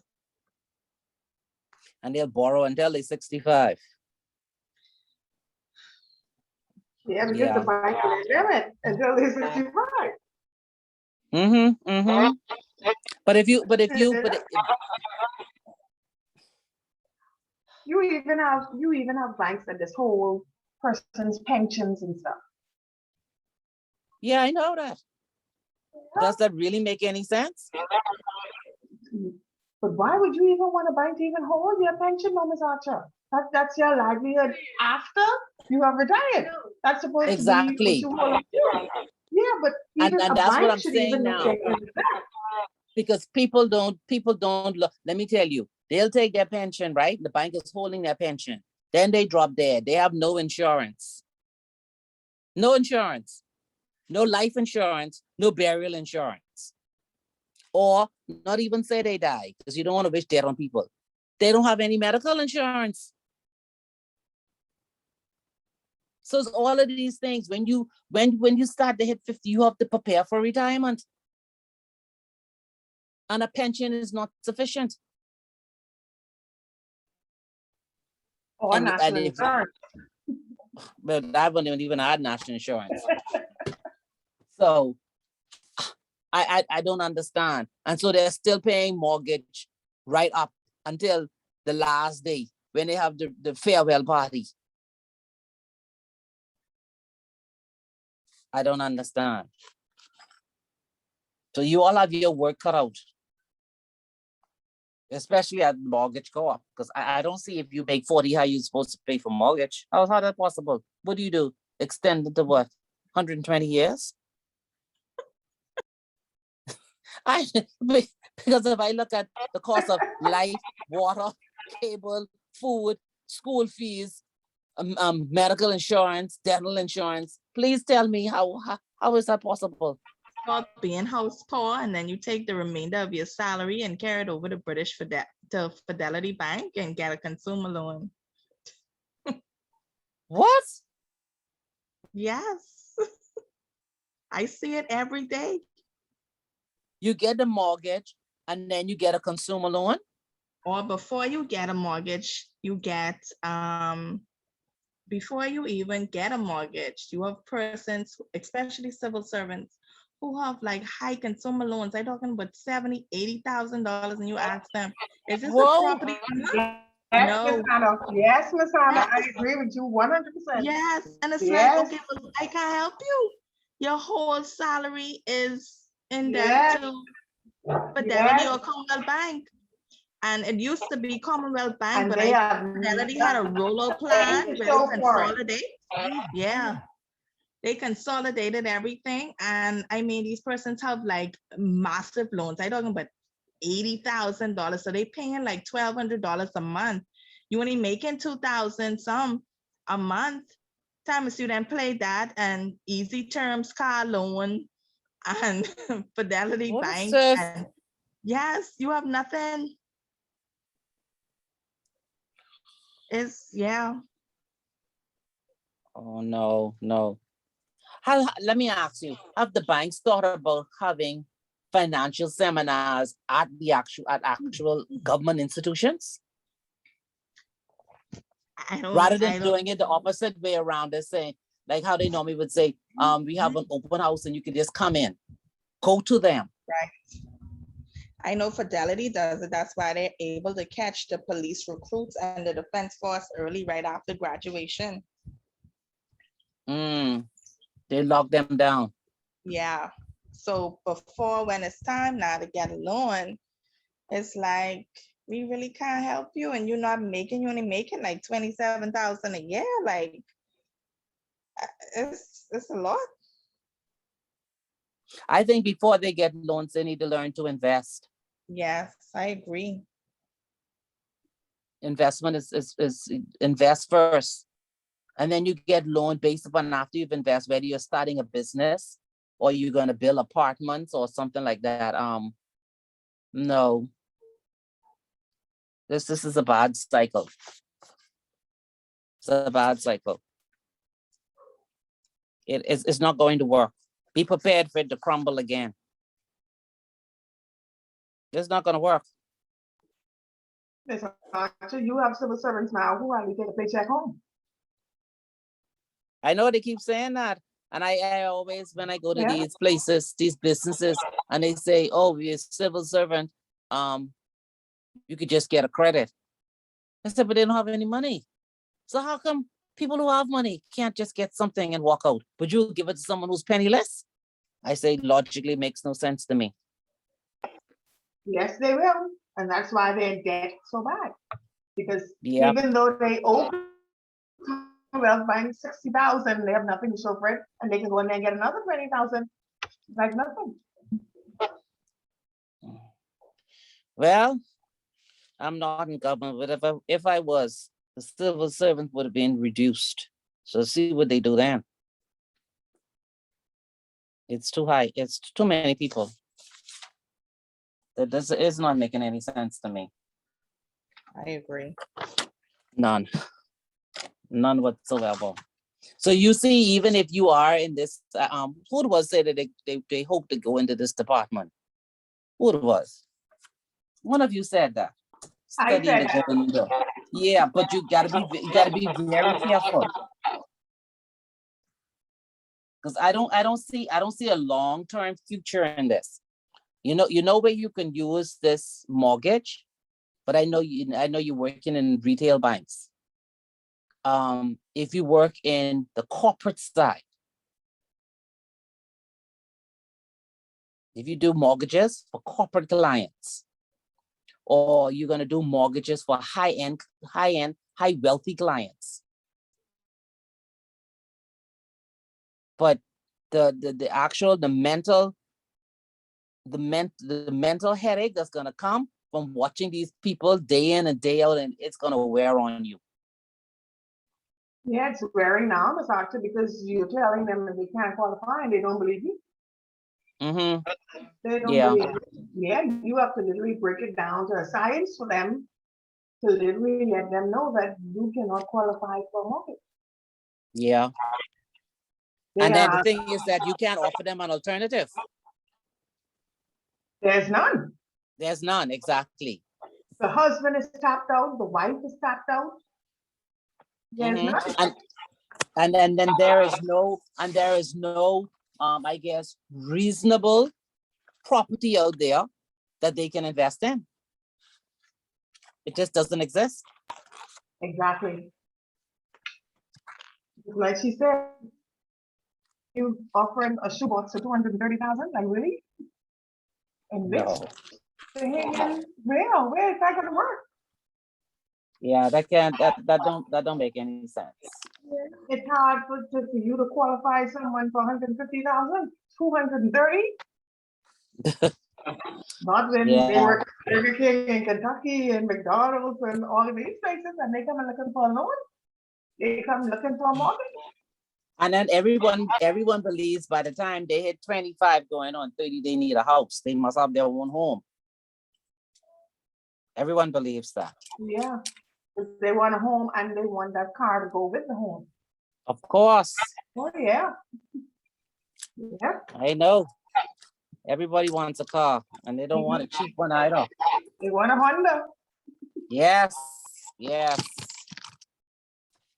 And they'll borrow until they're 65. Yeah, because Yeah. the bank will limit until they're 65. But if you You even have banks that just hold persons' pensions and stuff. yeah, I know that. Does that really make any sense? But why would you even want a bank to even hold your pension, Ms. Archer? That's your livelihood after you have retired. That's supposed Exactly. to be what you hold. Yeah, but And even a that's what bank I'm should saying even now. look into that. Because people don't look. Let me tell you, they'll take their pension, right? The bank is holding their pension. Then they drop dead. They have no insurance. No insurance. No life insurance. No burial insurance. or not even say they die, because you don't want to wish death on people. They don't have any medical insurance. So it's all of these things. When you start to hit 50, you have to prepare for retirement. And a pension is not sufficient. Or And national if- insurance. But I wouldn't even add national insurance. So I don't understand. And so they're still paying mortgage right up until the last day when they have the farewell party. I don't understand. So you all have your work cut out. Especially at mortgage co-op, because I don't see if you make 40, how you supposed to pay for mortgage. How's that possible? What do? Extend it to what? 120 years? Because if I look at the cost of life, water, cable, food, school fees, medical insurance, dental insurance, please tell me how is that possible? Called being house poor, and then you take the remainder of your salary and carry it over to to Fidelity Bank and get a consumer loan. What? Yes. I see it every day. You get the mortgage and then you get a consumer loan? Or before you get a mortgage, you get, before you even get a mortgage, you have persons, especially civil servants, who have like high consumer loans. I'm talking about $70,000, $80,000, and you ask them, is this Whoa. a property? Yes, No. Ms. Hanna. Yes, Ms. Hanna, I agree with you 100%. Yes, and it's Yes. like, okay, well, I can't help you. Your whole salary is in Yes. debt to Fidelity Yes. or Commonwealth Bank. And it used to be Commonwealth Bank, And but they I have Fidelity had a rollout plan where they show for it. consolidate. Yeah. They consolidated everything. And I mean, these persons have like massive loans. I'm talking about $80,000. So they paying like $1,200 a month. You only making 2,000 some a month. Times you then play that and Easy Terms car loan and Fidelity What Bank. is this? And yes, you have nothing. It's yeah. Oh, no. Let me ask you, have the banks thought about having financial seminars at actual government institutions? I don't Rather I than don't doing it the opposite way around, they're saying, like how they normally would say, we have an open house and you can just come in. Go to them. I know Fidelity does it. That's why they're able to catch the police recruits and the defense force early, right after graduation. They lock them down. Yeah. So before, when it's time now to get a loan, it's like, we really can't help you, and you're only making like 27,000 a year. Like, it's a lot. I think before they get loans, they need to learn to invest. Yes, I agree. Investment is invest first. And then you get loan based upon after you've invested, whether you're starting a business or you're going to build apartments or something like that. No. This is a bad cycle. It's a bad cycle. It's not going to work. Be prepared for it to crumble again. It's not going to work. Listen, you have civil servants now who only get a paycheck home. I know they keep saying that. And I always, when I go to Yeah. these places, these businesses, and they say, oh, you're a civil servant, you could just get a credit. I said, but they don't have any money. So how come people who have money can't just get something and walk out? But you'll give it to someone who's penniless? I say, logically makes no sense to me. Yes, they will. And that's why their debt so bad. Because Yeah. even though they owe Commonwealth Bank 60,000, they have nothing to show for it, and they can go in there and get another 20,000, like nothing. Well, I'm not in government, but if I was, the civil servant would have been reduced. So see what they do then. It's too high. It's too many people. That this is not making any sense to me. I agree. None. None whatsoever. So you see, even if you are in this, who was said that they hope to go into this department? Who it was? One of you said that. I Studying said to that. go in there. Yeah, but you gotta be very careful. Because I don't see a long-term future in this. You know where you can use this mortgage, but I know you're working in retail banks. If you work in the corporate side, if you do mortgages for corporate clients, or you're gonna do mortgages for high wealthy clients. But the actual mental headache that's gonna come from watching these people day in and day out, and it's gonna wear on you. Yeah, it's wearing now, Ms. Archer, because you're telling them that they can't qualify and they don't believe you. Mm-hmm. They don't Yeah. believe you. Yeah, you have to literally break it down to a science for them to literally let them know that you cannot qualify for a mortgage. Yeah. They And then the are, thing is that you can't offer them an alternative. there's none. There's none, exactly. The husband is tapped out, the wife is tapped out. There's Mhm. none. And then there is no, I guess, reasonable property out there that they can invest in. It just doesn't exist. Exactly. Like she said, you offering a shoebox for 230,000, like really? And which, No. where is that gonna work? Yeah, that don't make any sense. It's hard for you to qualify someone for 150,000, 230. Not when they Yeah. work at Burger King in Kentucky and McDonald's and all of these places and they come looking for a loan. They come looking for a mortgage. And then everyone believes by the time they hit 25 going on 30, they need a house. They must have their own home. Everyone believes that. Yeah. They want a home and they want that car to go with the home. Of course. Oh, yeah. Yeah. I know. Everybody wants a car and they don't want a cheap one either. They want a Honda. Yes. Yes.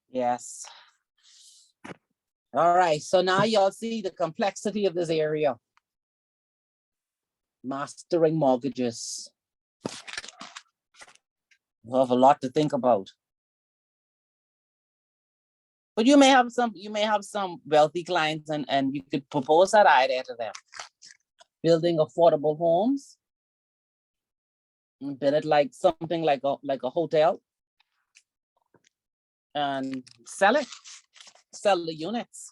Yes. All right. So now y'all see the complexity of this area. Mastering mortgages. You have a lot to think about. But you may have some wealthy clients and you could propose that idea to them. Building affordable homes. And build it like something like a hotel. And sell it. Sell the units.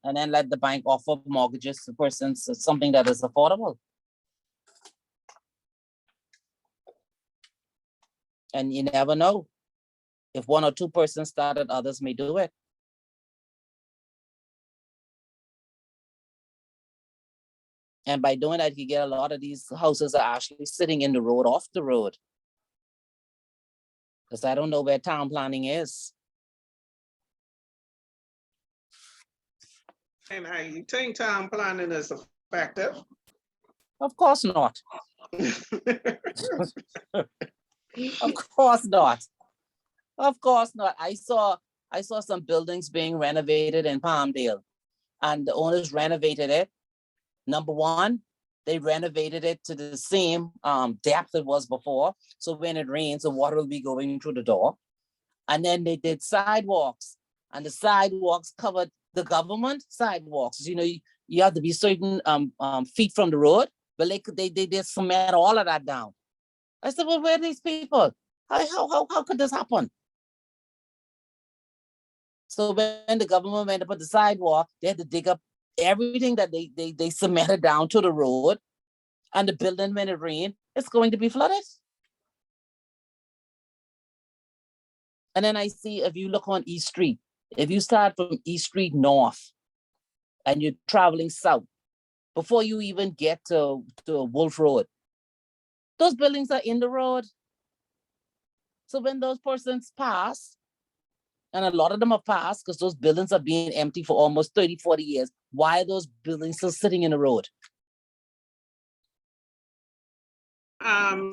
And then let the bank offer mortgages to persons, something that is affordable. And you never know. If one or two persons started, others may do it. And by doing that, you get a lot of these houses are actually sitting in the road, off the road. Because I don't know where town planning is. And I think town planning is effective. Of course not. Of course not. Of course not. I saw some buildings being renovated in Palmdale, and the owners renovated it. Number one, they renovated it to the same depth it was before. So when it rains, the water will be going through the door. And then they did sidewalks, and the sidewalks covered the government sidewalks. You know, you have to be certain feet from the road, but they did cement all of that down. I said, well, where are these people? How could this happen? So when the government went to put the sidewalk, they had to dig up everything that they cemented down to the road, and the building, when it rained, it's going to be flooded. And then I see, if you look on East Street, if you start from East Street North and you're traveling south, before you even get to Wolf Road. Those buildings are in the road. So when those persons pass, and a lot of them have passed because those buildings are being empty for almost 30, 40 years, why are those buildings still sitting in the road?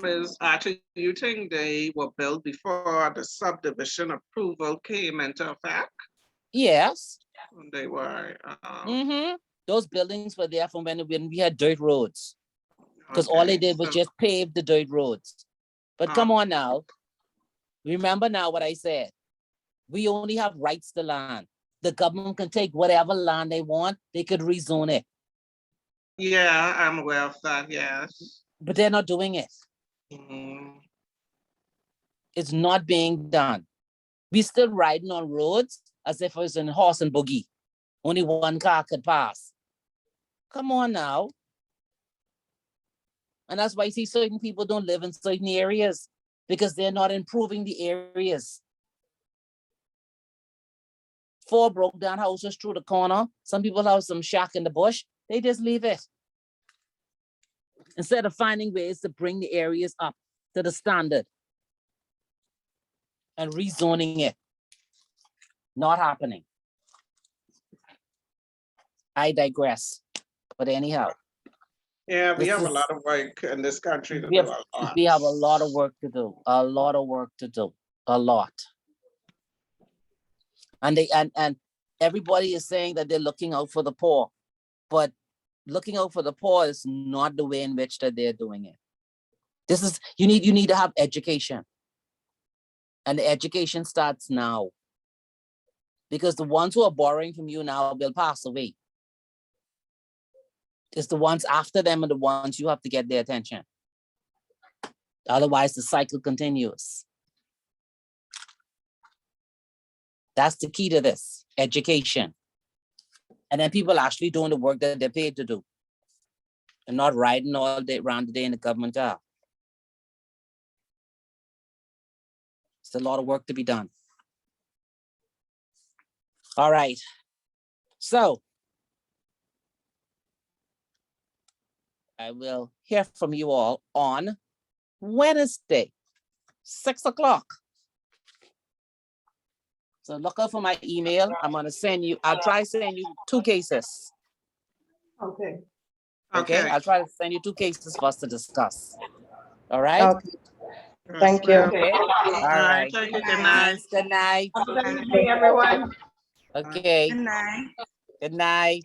Is actually, you think they were built before the subdivision approval came into effect? Yes. They were. Those buildings were there from when we had dirt roads. Because all they Okay, did was so- just pave the dirt roads. But come on now. Remember now what I said. We only have rights to land. The government can take whatever land they want. They could rezone it. Yeah, I'm aware of that, yes. But they're not doing it. Mhm. It's not being done. We still riding on roads as if it was in horse and buggy. Only one car could pass. Come on now. And that's why you see certain people don't live in certain areas because they're not improving the areas. 4 broke down houses through the corner. Some people have some shack in the bush. They just leave it. Instead of finding ways to bring the areas up to the standard and rezoning it. Not happening. I digress. But anyhow. Yeah, we This have a is- lot of work in this country to We do have, a lot. we have a lot of work to do. A lot of work to do. A lot. And everybody is saying that they're looking out for the poor. But looking out for the poor is not the way in which that they're doing it. This is, you need to have education. And the education starts now. Because the ones who are borrowing from you now will pass away. It's the ones after them and the ones you have to get their attention. Otherwise, the cycle continues. That's the key to this, education. And then people actually doing the work that they're paid to do. And not riding all day around the day in the government job. It's a lot of work to be done. All right. So I will hear from you all on Wednesday, 6 o'clock. So look out for my email. I'm gonna send you, I'll try to send you 2 cases. Okay. Okay, Okay. I'll try to send you 2 cases for us to discuss. All right? Okay, thank you. Okay. All All right, right. thank you, good night. Thanks. Good night. Have a good evening, everyone. Okay. Good night. Good night.